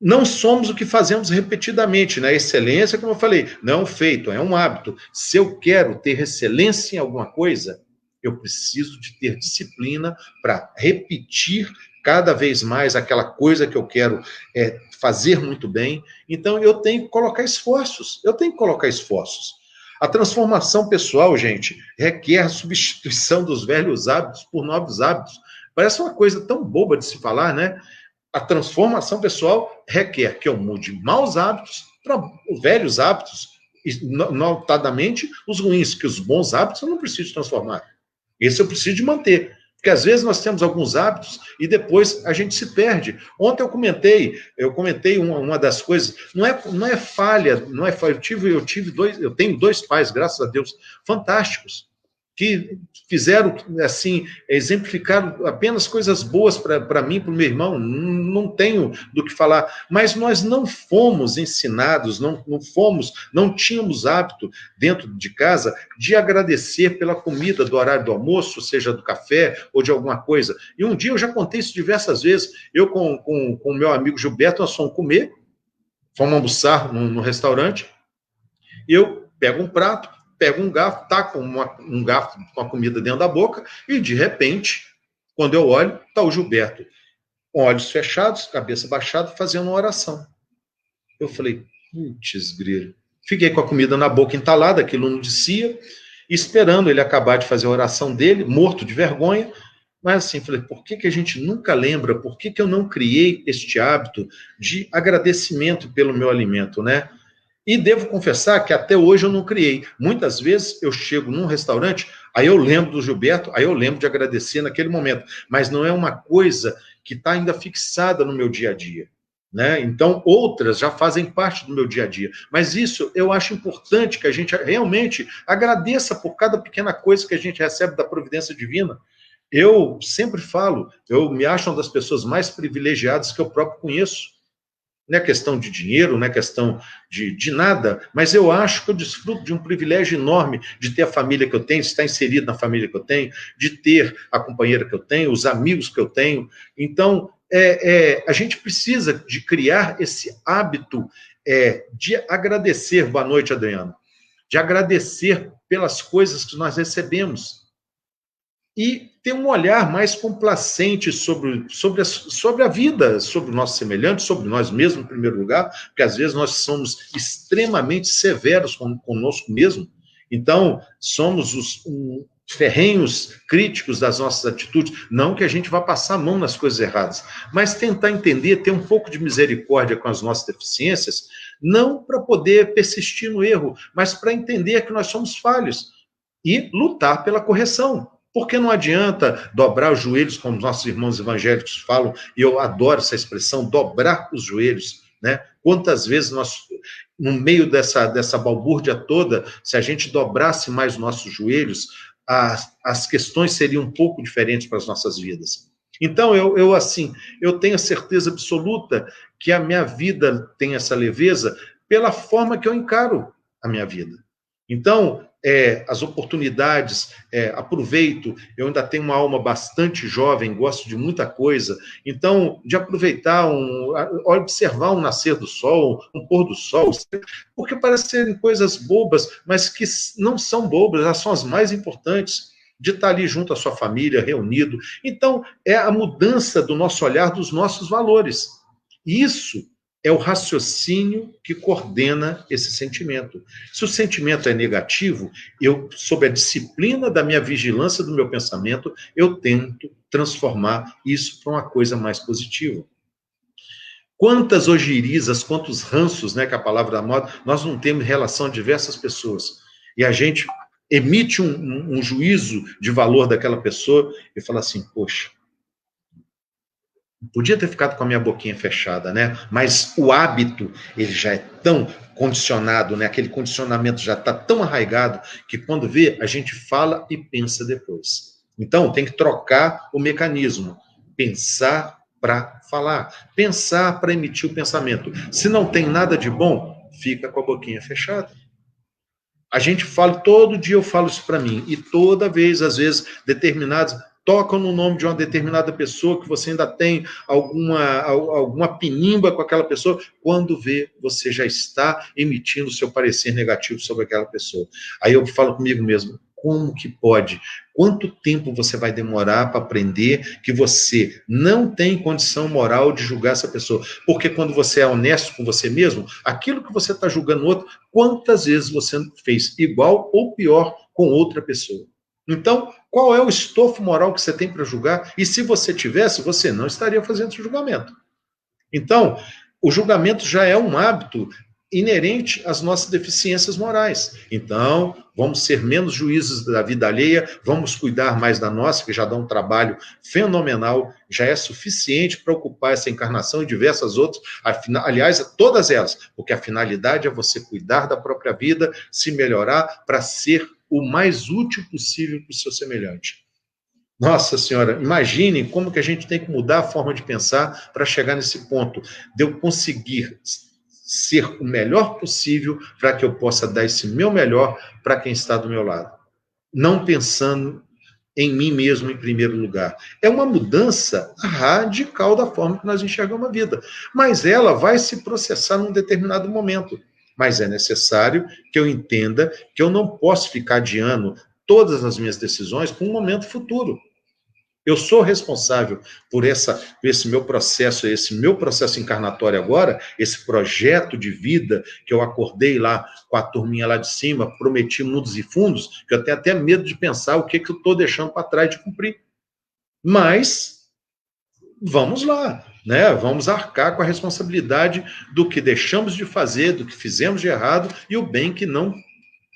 não somos o que fazemos repetidamente, né? Excelência, como eu falei, não é um feito, é um hábito. Se eu quero ter excelência em alguma coisa, eu preciso de ter disciplina para repetir cada vez mais aquela coisa que eu quero fazer muito bem. Então, eu tenho que colocar esforços. A transformação pessoal, gente, requer a substituição dos velhos hábitos por novos hábitos. Parece uma coisa tão boba de se falar, né? A transformação pessoal requer que eu mude maus hábitos para velhos hábitos, notadamente os ruins, que os bons hábitos eu não preciso transformar. Esse eu preciso de manter. Porque às vezes nós temos alguns hábitos e depois a gente se perde. Ontem eu comentei uma das coisas, não é falha, eu tenho 2 pais, graças a Deus, fantásticos, que fizeram, assim, exemplificaram apenas coisas boas para mim, para o meu irmão, não tenho do que falar, mas nós não fomos ensinados, não tínhamos hábito dentro de casa de agradecer pela comida do horário do almoço, seja do café ou de alguma coisa. E um dia eu já contei isso diversas vezes, eu com o meu amigo Gilberto, nós fomos comer, fomos almoçar no restaurante, e eu pego um prato, pego um garfo, taco um garfo com a comida dentro da boca, e de repente, quando eu olho, está o Gilberto, com olhos fechados, cabeça baixada, fazendo uma oração. Eu falei, putz, grilo. Fiquei com a comida na boca entalada, aquilo não descia, esperando ele acabar de fazer a oração dele, morto de vergonha, mas assim, falei, por que a gente nunca lembra, por que eu não criei este hábito de agradecimento pelo meu alimento, né? E devo confessar que até hoje eu não criei. Muitas vezes eu chego num restaurante, aí eu lembro do Gilberto, aí eu lembro de agradecer naquele momento. Mas não é uma coisa que está ainda fixada no meu dia a dia. né? Então, outras já fazem parte do meu dia a dia. Mas isso eu acho importante que a gente realmente agradeça por cada pequena coisa que a gente recebe da providência divina. Eu sempre falo, eu me acho uma das pessoas mais privilegiadas que eu próprio conheço. Não é questão de dinheiro, não é questão de nada, mas eu acho que eu desfruto de um privilégio enorme de ter a família que eu tenho, de estar inserido na família que eu tenho, de ter a companheira que eu tenho, os amigos que eu tenho. Então, a gente precisa de criar esse hábito de agradecer. Boa noite, Adriano. De agradecer pelas coisas que nós recebemos e ter um olhar mais complacente sobre a vida, sobre o nosso semelhante, sobre nós mesmos, em primeiro lugar, porque às vezes nós somos extremamente severos conosco mesmo. Então, somos os ferrenhos críticos das nossas atitudes. Não que a gente vá passar a mão nas coisas erradas, mas tentar entender, ter um pouco de misericórdia com as nossas deficiências, não para poder persistir no erro, mas para entender que nós somos falhos e lutar pela correção. Porque não adianta dobrar os joelhos, como nossos irmãos evangélicos falam, e eu adoro essa expressão, dobrar os joelhos, né? Quantas vezes nós, no meio dessa balbúrdia toda, se a gente dobrasse mais os nossos joelhos, as questões seriam um pouco diferentes para as nossas vidas. Então, eu tenho a certeza absoluta que a minha vida tem essa leveza pela forma que eu encaro a minha vida. Então, as oportunidades, aproveito, eu ainda tenho uma alma bastante jovem, gosto de muita coisa, então, de aproveitar, observar um nascer do sol, um pôr do sol, porque parecem serem coisas bobas, mas que não são bobas, elas são as mais importantes, de estar ali junto à sua família, reunido. Então, é a mudança do nosso olhar, dos nossos valores. Isso é o raciocínio que coordena esse sentimento. Se o sentimento é negativo, eu, sob a disciplina da minha vigilância do meu pensamento, eu tento transformar isso para uma coisa mais positiva. Quantas ojerias, quantos ranços, né, que a palavra da moda, nós não temos em relação a diversas pessoas. E a gente emite um juízo de valor daquela pessoa e fala assim, poxa, podia ter ficado com a minha boquinha fechada, né? Mas o hábito, ele já é tão condicionado, né? Aquele condicionamento já está tão arraigado que quando vê, a gente fala e pensa depois. Então, tem que trocar o mecanismo. Pensar para falar. Pensar para emitir o pensamento. Se não tem nada de bom, fica com a boquinha fechada. A gente fala, todo dia eu falo isso para mim, e toda vez, às vezes, determinados tocam no nome de uma determinada pessoa que você ainda tem alguma pinimba com aquela pessoa, quando vê, você já está emitindo seu parecer negativo sobre aquela pessoa. Aí eu falo comigo mesmo, como que pode? Quanto tempo você vai demorar para aprender que você não tem condição moral de julgar essa pessoa? Porque quando você é honesto com você mesmo, aquilo que você está julgando no outro, quantas vezes você fez igual ou pior com outra pessoa? Então, qual é o estofo moral que você tem para julgar? E se você tivesse, você não estaria fazendo esse julgamento. Então, o julgamento já é um hábito inerente às nossas deficiências morais. Então, vamos ser menos juízes da vida alheia, vamos cuidar mais da nossa, que já dá um trabalho fenomenal, já é suficiente para ocupar essa encarnação e diversas outras, aliás, todas elas, porque a finalidade é você cuidar da própria vida, se melhorar para ser o mais útil possível para o seu semelhante. Nossa Senhora, imagine como que a gente tem que mudar a forma de pensar para chegar nesse ponto, de eu conseguir ser o melhor possível para que eu possa dar esse meu melhor para quem está do meu lado. Não pensando em mim mesmo em primeiro lugar. É uma mudança radical da forma que nós enxergamos a vida. Mas ela vai se processar num determinado momento. Mas é necessário que eu entenda que eu não posso ficar adiando todas as minhas decisões para um momento futuro. Eu sou responsável por esse meu processo encarnatório agora, esse projeto de vida que eu acordei lá com a turminha lá de cima, prometi mundos e fundos, que eu tenho até medo de pensar o que eu estou deixando para trás de cumprir. Mas vamos lá, né? Vamos arcar com a responsabilidade do que deixamos de fazer, do que fizemos de errado e o bem que não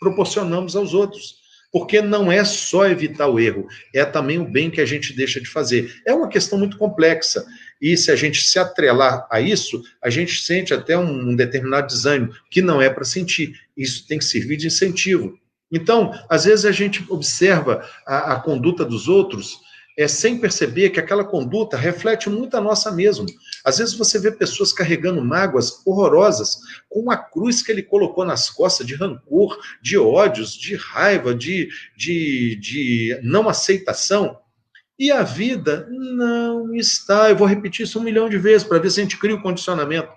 proporcionamos aos outros. Porque não é só evitar o erro, é também o bem que a gente deixa de fazer. É uma questão muito complexa. e se a gente se atrelar a isso, a gente sente até um determinado desânimo, que não é para sentir. Isso tem que servir de incentivo. Então, às vezes a gente observa a conduta dos outros sem perceber que aquela conduta reflete muito a nossa mesmo. Às vezes você vê pessoas carregando mágoas horrorosas com a cruz que ele colocou nas costas de rancor, de ódios, de raiva, de não aceitação. E a vida não está, eu vou repetir isso 1 milhão de vezes para ver se a gente cria o condicionamento,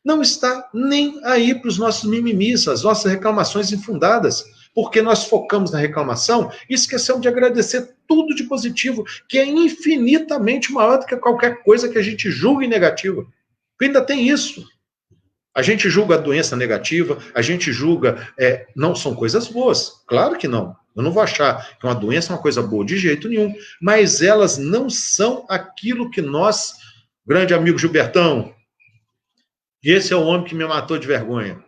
não está nem aí para os nossos mimimis, as nossas reclamações infundadas, porque nós focamos na reclamação e esquecemos de agradecer tudo de positivo, que é infinitamente maior do que qualquer coisa que a gente julgue negativa. Porque ainda tem isso. A gente julga a doença negativa, a gente julga... não são coisas boas, claro que não. Eu não vou achar que uma doença é uma coisa boa de jeito nenhum, mas elas não são aquilo que nós... Grande amigo Gilbertão, esse é o homem que me matou de vergonha.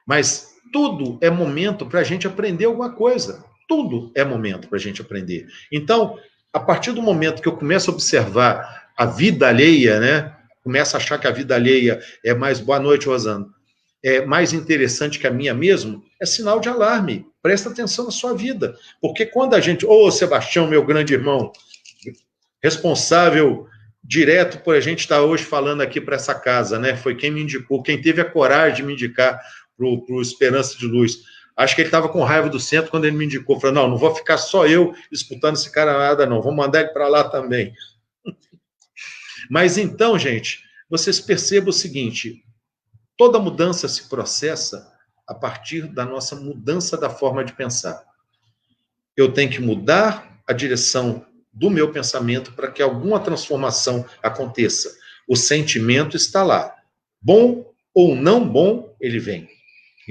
Mas tudo é momento para a gente aprender alguma coisa. Tudo é momento para a gente aprender. Então, a partir do momento que eu começo a observar a vida alheia, né? Começo a achar que a vida alheia é mais... Boa noite, Rosana. É mais interessante que a minha mesmo, é sinal de alarme. Presta atenção na sua vida. Porque quando a gente... Ô, Sebastião, meu grande irmão, responsável direto por a gente estar hoje falando aqui para essa casa, né? Foi quem me indicou, quem teve a coragem de me indicar para o Esperança de Luz. Acho que ele estava com raiva do centro quando ele me indicou. Falou, não vou ficar só eu disputando esse cara nada, não. Vou mandar ele para lá também. Mas então, gente, vocês percebam o seguinte, toda mudança se processa a partir da nossa mudança da forma de pensar. Eu tenho que mudar a direção do meu pensamento para que alguma transformação aconteça. O sentimento está lá. Bom ou não bom, ele vem.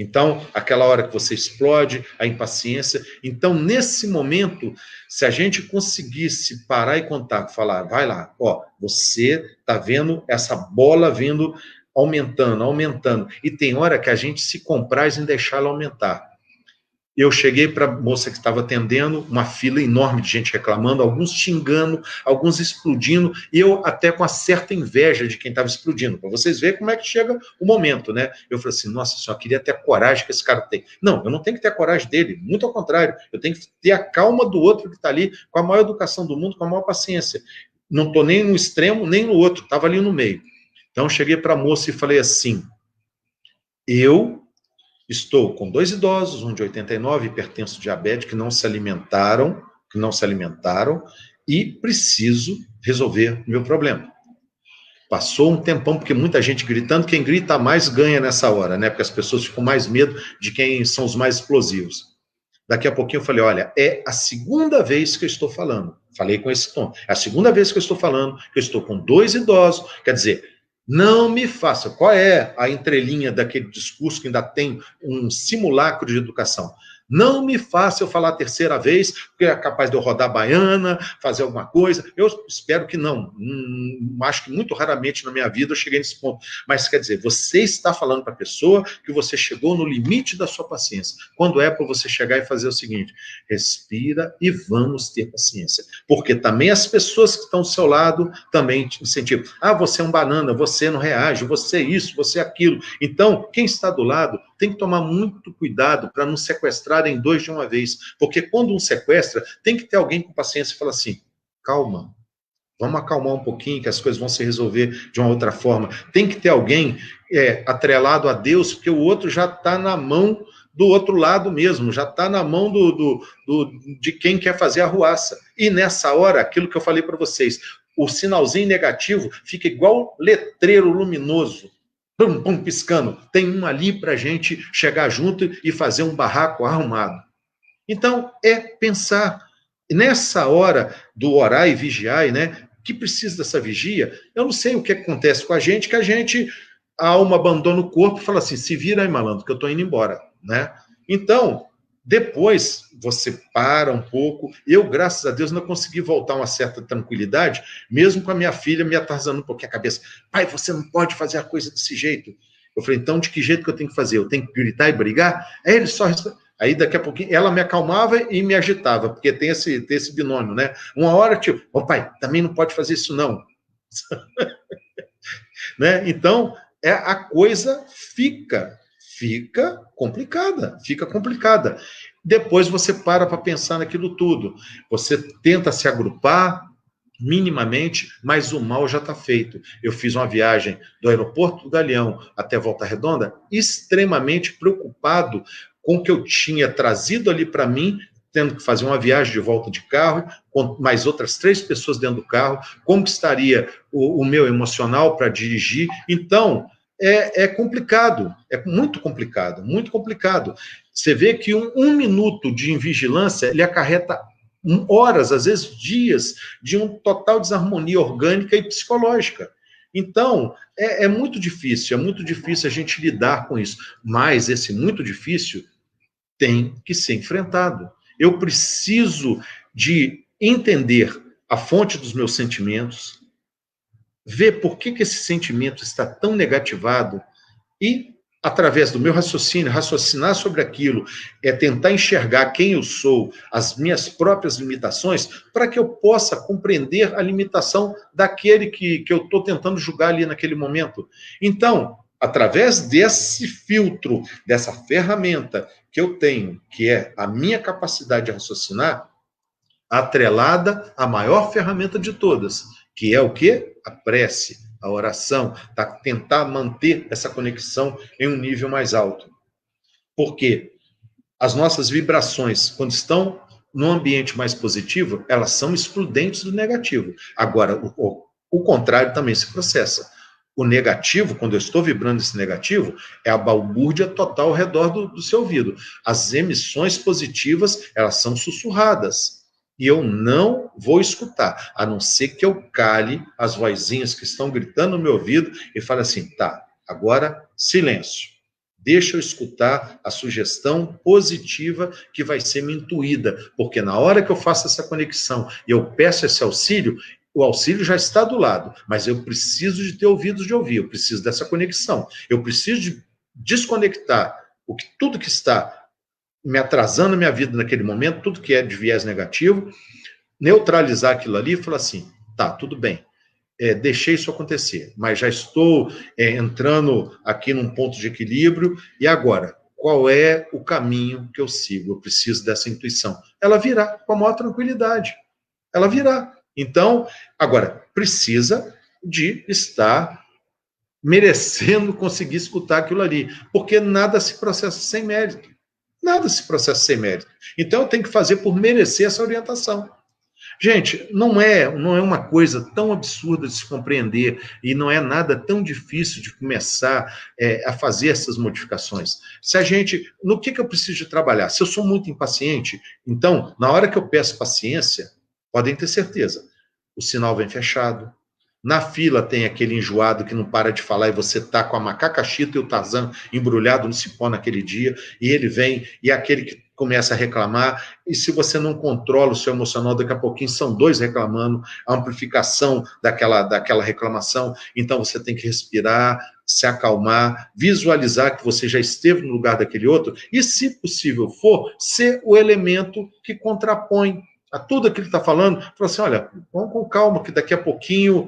Então, aquela hora que você explode, a impaciência. Então, nesse momento, se a gente conseguisse parar e contar, falar, vai lá, ó, você está vendo essa bola vindo aumentando, aumentando. E tem hora que a gente se compraz em deixá-la aumentar. Eu cheguei para a moça que estava atendendo, uma fila enorme de gente reclamando, alguns xingando, alguns explodindo, e eu até com uma certa inveja de quem estava explodindo, para vocês verem como é que chega o momento, né? Eu falei assim, nossa, só queria ter a coragem que esse cara tem. Não, eu não tenho que ter a coragem dele, muito ao contrário, eu tenho que ter a calma do outro que está ali, com a maior educação do mundo, com a maior paciência. Não estou nem no extremo, nem no outro, estava ali no meio. Então, eu cheguei para a moça e falei assim, eu estou com 2 idosos, um de 89, hipertenso diabético, que não se alimentaram, e preciso resolver o meu problema. Passou um tempão, porque muita gente gritando, quem grita mais ganha nessa hora, né? Porque as pessoas ficam mais medo de quem são os mais explosivos. Daqui a pouquinho eu falei, olha, é a segunda vez que eu estou falando. Falei com esse tom. É a segunda vez que eu estou falando, que eu estou com 2 idosos, quer dizer... Não me faça. Qual é a entrelinha daquele discurso que ainda tem um simulacro de educação? Não me faça eu falar a terceira vez, porque é capaz de eu rodar a baiana, fazer alguma coisa. Eu espero que não. Acho que muito raramente na minha vida eu cheguei nesse ponto. Mas, quer dizer, você está falando para a pessoa que você chegou no limite da sua paciência. Quando é para você chegar e fazer o seguinte, respira e vamos ter paciência. Porque também as pessoas que estão ao seu lado também te incentivam. Ah, você é um banana, você não reage, você é isso, você é aquilo. Então, quem está do lado tem que tomar muito cuidado para não sequestrarem 2 de uma vez. Porque quando um sequestra, tem que ter alguém com paciência e falar assim, calma, vamos acalmar um pouquinho, que as coisas vão se resolver de uma outra forma. Tem que ter alguém atrelado a Deus, porque o outro já está na mão do outro lado mesmo, já está na mão de quem quer fazer a arruaça. E nessa hora, aquilo que eu falei para vocês, o sinalzinho negativo fica igual letreiro luminoso, pum, pum, piscando. Tem um ali para a gente chegar junto e fazer um barraco arrumado. Então, é pensar. Nessa hora do orar e vigiar, né, que precisa dessa vigia, eu não sei o que acontece com a gente, que a alma abandona o corpo e fala assim, se vira aí, malandro, que eu estou indo embora. Né? Então, depois você para um pouco. Eu, graças a Deus, não consegui voltar a uma certa tranquilidade, mesmo com a minha filha me atarzando um pouquinho a cabeça. Pai, você não pode fazer a coisa desse jeito. Eu falei, então, de que jeito que eu tenho que fazer? Eu tenho que gritar e brigar? Aí ele só... Aí, daqui a pouquinho, ela me acalmava e me agitava, porque tem esse binômio, né? Uma hora, tipo, pai, também não pode fazer isso, não. Né? Então, a coisa fica complicada, fica complicada. Depois você para pensar naquilo tudo. Você tenta se agrupar minimamente, mas o mal já está feito. Eu fiz uma viagem do aeroporto do Galeão até Volta Redonda extremamente preocupado com o que eu tinha trazido ali para mim, tendo que fazer uma viagem de volta de carro, com mais outras 3 pessoas dentro do carro, como que estaria o meu emocional para dirigir. Então, é complicado, é muito complicado, muito complicado. Você vê que um minuto de invigilância, ele acarreta horas, às vezes dias, de uma total desarmonia orgânica e psicológica. Então, é muito difícil a gente lidar com isso. Mas esse muito difícil tem que ser enfrentado. Eu preciso de entender a fonte dos meus sentimentos, ver por que esse sentimento está tão negativado e, através do meu raciocínio, raciocinar sobre aquilo, tentar enxergar quem eu sou, as minhas próprias limitações, para que eu possa compreender a limitação daquele que eu estou tentando julgar ali naquele momento. Então, através desse filtro, dessa ferramenta que eu tenho, que é a minha capacidade de raciocinar, atrelada à maior ferramenta de todas, que é o quê? A prece, a oração, tá? Tentar manter essa conexão em um nível mais alto. Porque as nossas vibrações, quando estão num ambiente mais positivo, elas são excludentes do negativo. Agora, o contrário também se processa. O negativo, quando eu estou vibrando esse negativo, é a balbúrdia total ao redor do seu ouvido. As emissões positivas, elas são sussurradas. E eu não vou escutar, a não ser que eu cale as vozinhas que estão gritando no meu ouvido e fale assim, tá, agora silêncio. Deixa eu escutar a sugestão positiva que vai ser me intuída, porque na hora que eu faço essa conexão e eu peço esse auxílio, o auxílio já está do lado, mas eu preciso de ter ouvidos de ouvir, eu preciso dessa conexão, eu preciso de desconectar tudo que está me atrasando a minha vida naquele momento, tudo que é de viés negativo, neutralizar aquilo ali e falar assim, tá, tudo bem, deixei isso acontecer, mas já estou entrando aqui num ponto de equilíbrio, e agora, qual é o caminho que eu sigo? Eu preciso dessa intuição. Ela virá com a maior tranquilidade. Ela virá. Então, agora, precisa de estar merecendo conseguir escutar aquilo ali, porque nada se processa sem mérito. Nada se processa sem mérito. Então, eu tenho que fazer por merecer essa orientação. Gente, não é uma coisa tão absurda de se compreender e não é nada tão difícil de começar a fazer essas modificações. Se a gente, no que eu preciso de trabalhar? Se eu sou muito impaciente, então, na hora que eu peço paciência, podem ter certeza, o sinal vem fechado. Na fila tem aquele enjoado que não para de falar e você tá com a macaca chita e o Tarzan embrulhado no cipó naquele dia, e ele vem, e é aquele que começa a reclamar, e se você não controla o seu emocional, daqui a pouquinho são 2 reclamando, a amplificação daquela reclamação, então você tem que respirar, se acalmar, visualizar que você já esteve no lugar daquele outro, e se possível for, ser o elemento que contrapõe a tudo aquilo que está falando, fala assim, olha, vamos com calma, que daqui a pouquinho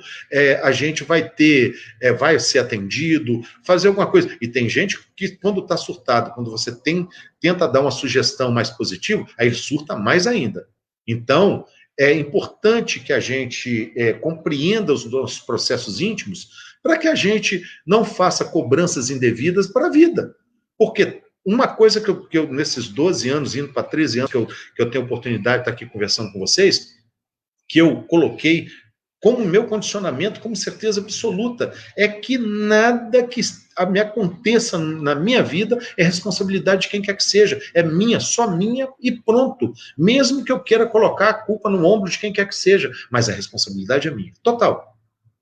a gente vai ser atendido, fazer alguma coisa. E tem gente que, quando está surtado, quando você tenta dar uma sugestão mais positiva, aí surta mais ainda. Então, é importante que a gente compreenda os nossos processos íntimos para que a gente não faça cobranças indevidas para a vida. Porque uma coisa que eu, nesses 12 anos, indo para 13 anos, que eu tenho oportunidade de estar aqui conversando com vocês, que eu coloquei como meu condicionamento, como certeza absoluta, é que nada que me aconteça na minha vida é responsabilidade de quem quer que seja. É minha, só minha e pronto. Mesmo que eu queira colocar a culpa no ombro de quem quer que seja, mas a responsabilidade é minha. Total.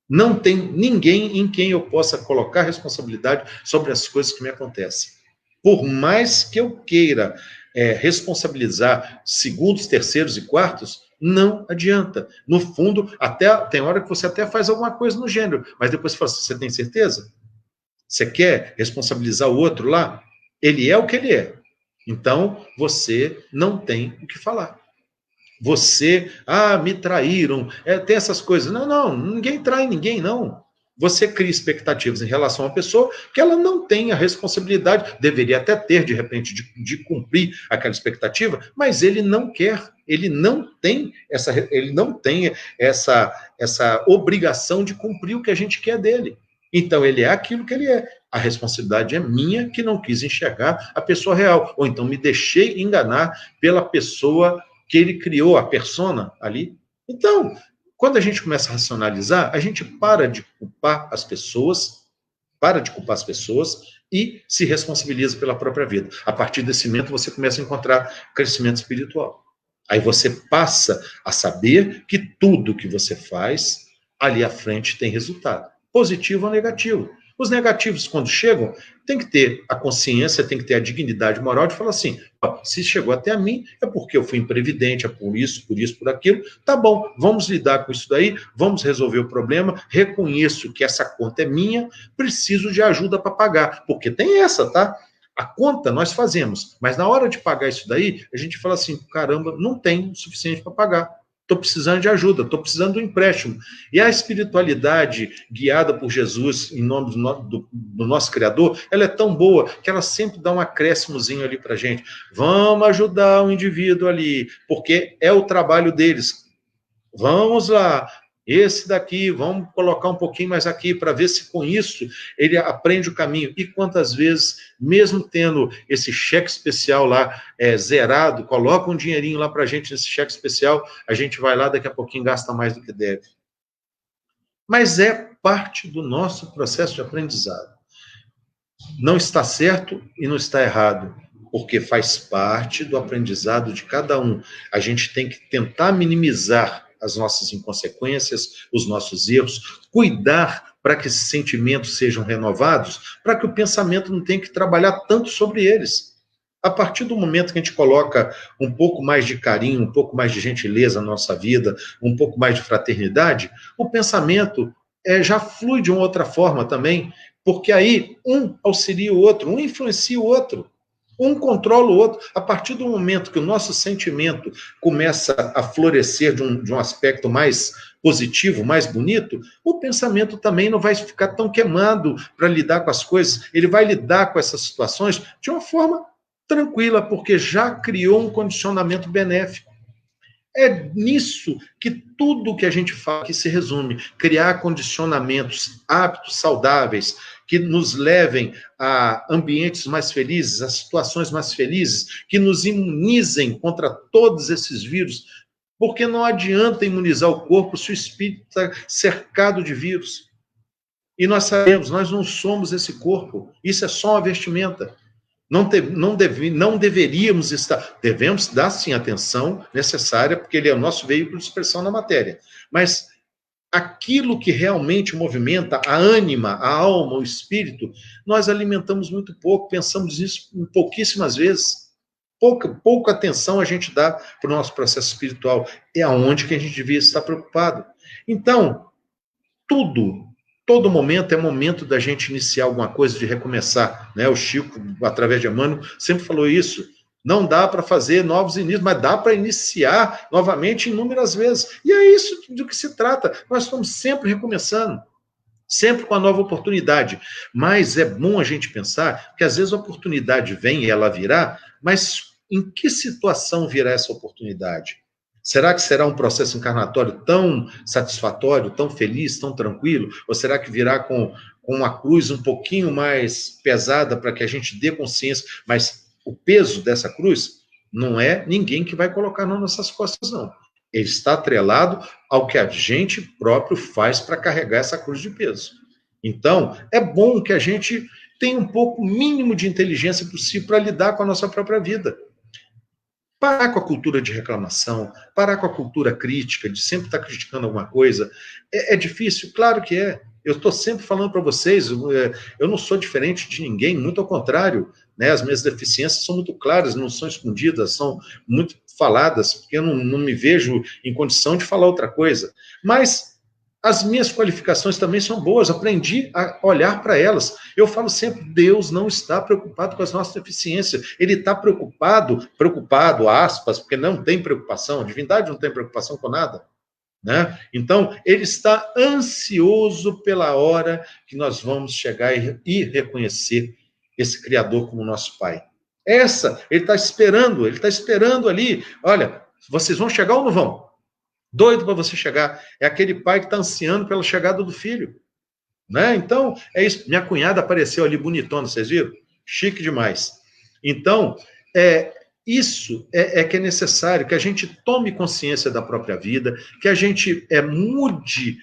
Não tem ninguém em quem eu possa colocar responsabilidade sobre as coisas que me acontecem. Por mais que eu queira responsabilizar segundos, terceiros e quartos, não adianta. No fundo, até tem hora que você até faz alguma coisa no gênero, mas depois você fala assim, você tem certeza? Você quer responsabilizar o outro lá? Ele é o que ele é. Então, você não tem o que falar. Você, me traíram, tem essas coisas. Não, não, ninguém trai ninguém, não. Você cria expectativas em relação a uma pessoa que ela não tem a responsabilidade, deveria até ter, de repente, de cumprir aquela expectativa, mas ele não quer, ele não tem essa obrigação de cumprir o que a gente quer dele. Então, ele é aquilo que ele é. A responsabilidade é minha, que não quis enxergar a pessoa real, ou então me deixei enganar pela pessoa que ele criou, a persona ali. Então, quando a gente começa a racionalizar, a gente para de culpar as pessoas, e se responsabiliza pela própria vida. A partir desse momento, você começa a encontrar crescimento espiritual. Aí você passa a saber que tudo que você faz ali à frente tem resultado, positivo ou negativo. Os negativos, quando chegam, tem que ter a consciência, tem que ter a dignidade moral de falar assim, se chegou até a mim, é porque eu fui imprevidente, é por isso, por aquilo, tá bom, vamos lidar com isso daí, vamos resolver o problema, reconheço que essa conta é minha, preciso de ajuda para pagar, porque tem essa, tá? A conta nós fazemos, mas na hora de pagar isso daí, a gente fala assim, caramba, não tem o suficiente para pagar. Estou precisando de ajuda, estou precisando de um empréstimo. E a espiritualidade guiada por Jesus, em nome do nosso Criador, ela é tão boa que ela sempre dá um acréscimozinho ali para a gente. Vamos ajudar o indivíduo ali, porque é o trabalho deles. Vamos lá, esse daqui, vamos colocar um pouquinho mais aqui para ver se com isso ele aprende o caminho. E quantas vezes, mesmo tendo esse cheque especial lá zerado, coloca um dinheirinho lá para a gente nesse cheque especial, a gente vai lá, daqui a pouquinho gasta mais do que deve. Mas é parte do nosso processo de aprendizado. Não está certo e não está errado, porque faz parte do aprendizado de cada um. A gente tem que tentar minimizar as nossas inconsequências, os nossos erros, cuidar para que esses sentimentos sejam renovados, para que o pensamento não tenha que trabalhar tanto sobre eles. A partir do momento que a gente coloca um pouco mais de carinho, um pouco mais de gentileza na nossa vida, um pouco mais de fraternidade, o pensamento já flui de uma outra forma também, porque aí um auxilia o outro, um influencia o outro. Um controla o outro. A partir do momento que o nosso sentimento começa a florescer de um aspecto mais positivo, mais bonito, o pensamento também não vai ficar tão queimado para lidar com as coisas. Ele vai lidar com essas situações de uma forma tranquila, porque já criou um condicionamento benéfico. É nisso que tudo que a gente fala que se resume, criar condicionamentos, hábitos saudáveis, que nos levem a ambientes mais felizes, a situações mais felizes, que nos imunizem contra todos esses vírus, porque não adianta imunizar o corpo se o espírito está cercado de vírus. E nós sabemos, nós não somos esse corpo, isso é só uma vestimenta. Não deveríamos estar, devemos dar sim a atenção necessária, porque ele é o nosso veículo de expressão na matéria. Mas aquilo que realmente movimenta a ânima, a alma, o espírito, nós alimentamos muito pouco, pensamos nisso pouquíssimas vezes. Pouca atenção a gente dá para o nosso processo espiritual. É aonde que a gente devia estar preocupado. Então, todo momento é momento da gente iniciar alguma coisa, de recomeçar, né? O Chico, através de Emmanuel, sempre falou isso. Não dá para fazer novos inícios, mas dá para iniciar novamente inúmeras vezes. E é isso do que se trata. Nós estamos sempre recomeçando, sempre com a nova oportunidade. Mas é bom a gente pensar que às vezes a oportunidade vem e ela virá, mas em que situação virá essa oportunidade? Será que será um processo encarnatório tão satisfatório, tão feliz, tão tranquilo? Ou será que virá com uma cruz um pouquinho mais pesada para que a gente dê consciência? Mas o peso dessa cruz não é ninguém que vai colocar nas nossas costas, não. Ele está atrelado ao que a gente próprio faz para carregar essa cruz de peso. Então, é bom que a gente tenha um pouco mínimo de inteligência possível para lidar com a nossa própria vida. Parar com a cultura de reclamação, parar com a cultura crítica, de sempre estar criticando alguma coisa. É difícil? Claro que é. Eu estou sempre falando para vocês, eu não sou diferente de ninguém, muito ao contrário, né? As minhas deficiências são muito claras, não são escondidas, são muito faladas, porque eu não me vejo em condição de falar outra coisa. Mas As minhas qualificações também são boas, aprendi a olhar para elas. Eu falo sempre, Deus não está preocupado com as nossas deficiências, Ele está preocupado, aspas, porque não tem preocupação, a divindade não tem preocupação com nada, né? Então, Ele está ansioso pela hora que nós vamos chegar e reconhecer esse Criador como nosso Pai. Ele está esperando ali, olha, vocês vão chegar ou não vão? Doido para você chegar. É aquele pai que está ansiando pela chegada do filho, né? Então, é isso. Minha cunhada apareceu ali bonitona, vocês viram? Chique demais. Então, isso que é necessário, que a gente tome consciência da própria vida, que a gente mude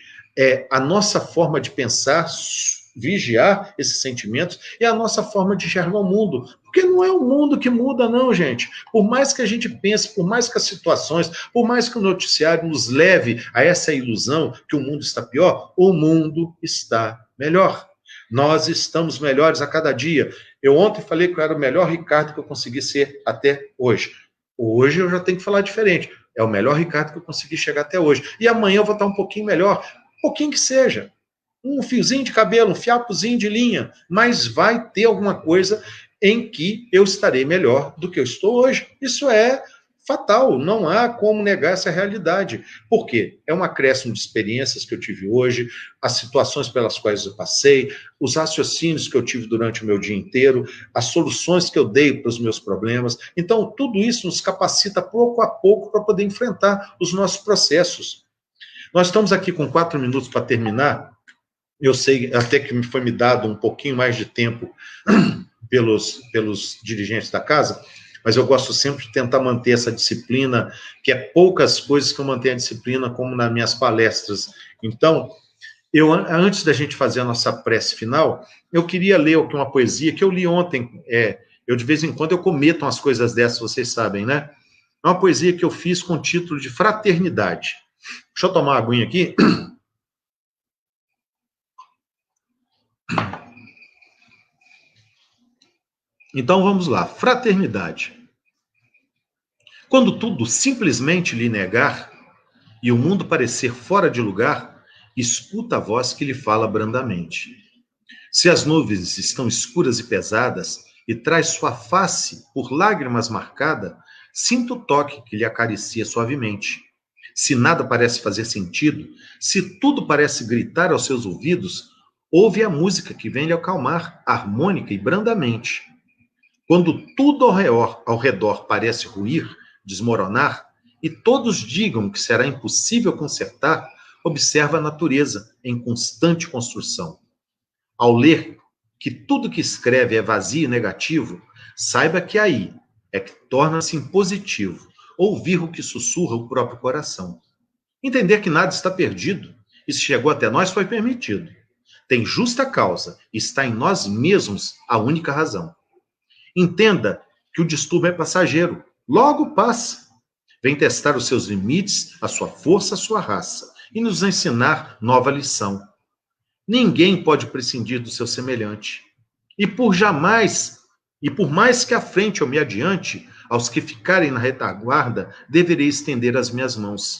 a nossa forma de pensar, vigiar esses sentimentos e a nossa forma de enxergar o mundo. Porque não é o mundo que muda, não, gente. Por mais que a gente pense, por mais que as situações, por mais que o noticiário nos leve a essa ilusão que o mundo está pior, o mundo está melhor. Nós estamos melhores a cada dia. Eu ontem falei que eu era o melhor Ricardo que eu consegui ser até hoje. Hoje eu já tenho que falar diferente. É o melhor Ricardo que eu consegui chegar até hoje. E amanhã eu vou estar um pouquinho melhor. Um pouquinho que seja. Um fiozinho de cabelo, um fiapozinho de linha. Mas vai ter alguma coisa em que eu estarei melhor do que eu estou hoje. Isso é fatal, não há como negar essa realidade. Por quê? É um acréscimo de experiências que eu tive hoje, as situações pelas quais eu passei, os raciocínios que eu tive durante o meu dia inteiro, as soluções que eu dei para os meus problemas. Então, tudo isso nos capacita pouco a pouco para poder enfrentar os nossos processos. Nós estamos aqui com 4 minutos para terminar. Eu sei até que foi me dado um pouquinho mais de tempo pelos dirigentes da casa, mas eu gosto sempre de tentar manter essa disciplina, que é poucas coisas que eu mantenho a disciplina, como nas minhas palestras. Então, antes da gente fazer a nossa prece final, eu queria ler aqui uma poesia que eu li ontem. Eu, de vez em quando, eu cometo umas coisas dessas, vocês sabem, né? É uma poesia que eu fiz com o título de Fraternidade. Deixa eu tomar uma aguinha aqui. Então, vamos lá. Fraternidade. Quando tudo simplesmente lhe negar e o mundo parecer fora de lugar, escuta a voz que lhe fala brandamente. Se as nuvens estão escuras e pesadas e traz sua face por lágrimas marcada, sinta o toque que lhe acaricia suavemente. Se nada parece fazer sentido, se tudo parece gritar aos seus ouvidos, ouve a música que vem lhe acalmar, harmônica e brandamente. Quando tudo ao redor parece ruir, desmoronar, e todos digam que será impossível consertar, observa a natureza em constante construção. Ao ler que tudo que escreve é vazio e negativo, saiba que aí é que torna-se impositivo ouvir o que sussurra o próprio coração. Entender que nada está perdido, e se chegou até nós foi permitido. Tem justa causa, está em nós mesmos a única razão. Entenda que o distúrbio é passageiro, logo passa. Vem testar os seus limites, a sua força, a sua raça, e nos ensinar nova lição. Ninguém pode prescindir do seu semelhante. E por mais que à frente ou me adiante, aos que ficarem na retaguarda, deverei estender as minhas mãos.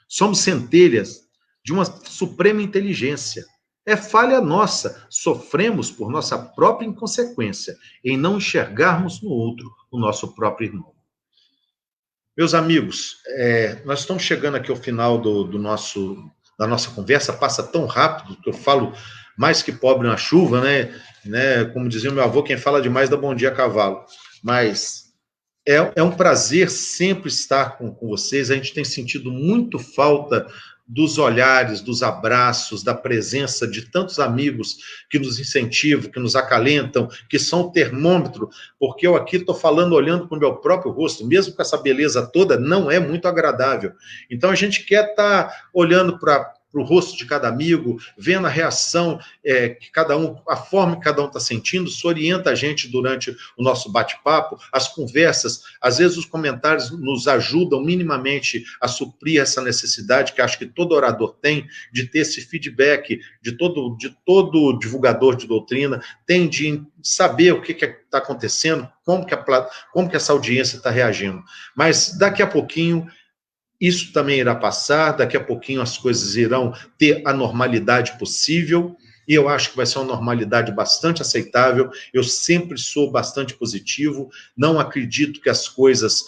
Somos centelhas de uma suprema inteligência. É falha nossa, sofremos por nossa própria inconsequência em não enxergarmos no outro o nosso próprio irmão. Meus amigos, nós estamos chegando aqui ao final da nossa conversa, passa tão rápido que eu falo mais que pobre na chuva, né? Como dizia o meu avô, quem fala demais dá bom dia a cavalo. Mas é um prazer sempre estar com vocês, a gente tem sentido muito falta dos olhares, dos abraços, da presença de tantos amigos que nos incentivam, que nos acalentam, que são o termômetro, porque eu aqui estou falando olhando para o meu próprio rosto, mesmo com essa beleza toda, não é muito agradável. Então a gente quer estar olhando para o rosto de cada amigo, vendo a reação que cada um, a forma que cada um está sentindo, isso orienta a gente durante o nosso bate-papo, as conversas, às vezes os comentários nos ajudam minimamente a suprir essa necessidade que acho que todo orador tem, de ter esse feedback de todo divulgador de doutrina, tem de saber o que está acontecendo, como que essa audiência está reagindo. Mas daqui a pouquinho Isso também irá passar, daqui a pouquinho as coisas irão ter a normalidade possível, e eu acho que vai ser uma normalidade bastante aceitável. Eu sempre sou bastante positivo, não acredito que as coisas,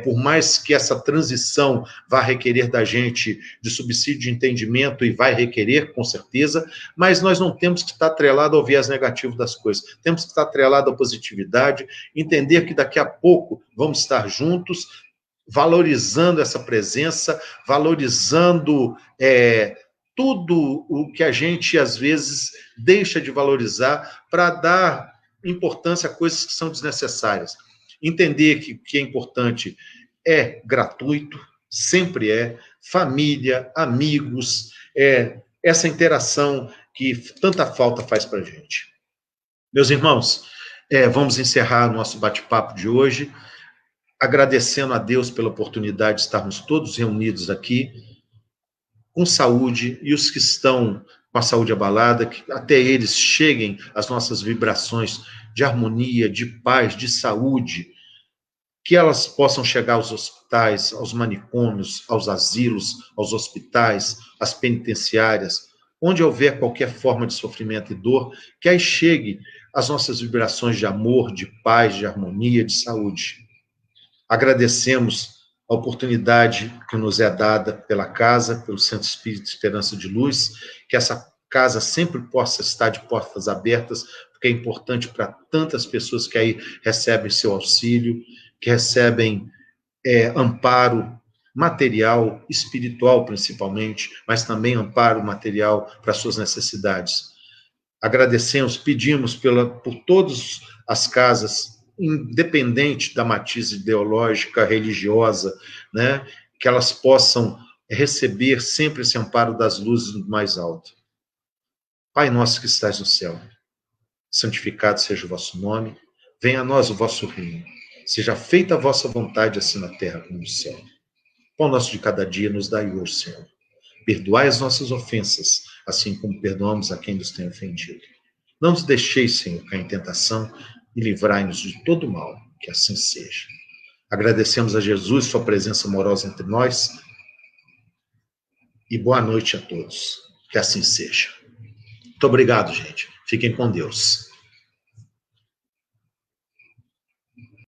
por mais que essa transição vá requerer da gente de subsídio de entendimento, e vai requerer, com certeza, mas nós não temos que estar atrelado ao viés negativo das coisas, temos que estar atrelado à positividade, entender que daqui a pouco vamos estar juntos, valorizando essa presença, valorizando tudo o que a gente, às vezes, deixa de valorizar para dar importância a coisas que são desnecessárias. Entender que o que é importante é gratuito, sempre é, família, amigos, essa interação que tanta falta faz para a gente. Meus irmãos, vamos encerrar nosso bate-papo de hoje, agradecendo a Deus pela oportunidade de estarmos todos reunidos aqui, com saúde, e os que estão com a saúde abalada, que até eles cheguem as nossas vibrações de harmonia, de paz, de saúde, que elas possam chegar aos hospitais, aos manicômios, aos asilos, aos hospitais, às penitenciárias, onde houver qualquer forma de sofrimento e dor, que aí chegue as nossas vibrações de amor, de paz, de harmonia, de saúde. Agradecemos a oportunidade que nos é dada pela casa, pelo Santo Espírito Esperança de Luz, que essa casa sempre possa estar de portas abertas, porque é importante para tantas pessoas que aí recebem seu auxílio, que recebem amparo material, espiritual principalmente, mas também amparo material para suas necessidades. Agradecemos, pedimos por todas as casas, independente da matiz ideológica, religiosa, né, que elas possam receber sempre esse amparo das luzes do mais alto. Pai nosso que estás no céu, santificado seja o vosso nome, venha a nós o vosso reino, seja feita a vossa vontade, assim na terra como no céu. Pão nosso de cada dia nos dai hoje, Senhor. Perdoai as nossas ofensas, assim como perdoamos a quem nos tem ofendido. Não nos deixeis, Senhor, cair em tentação, e livrai-nos de todo mal, que assim seja. Agradecemos a Jesus sua presença amorosa entre nós, e boa noite a todos. Que assim seja. Muito obrigado, gente. Fiquem com Deus.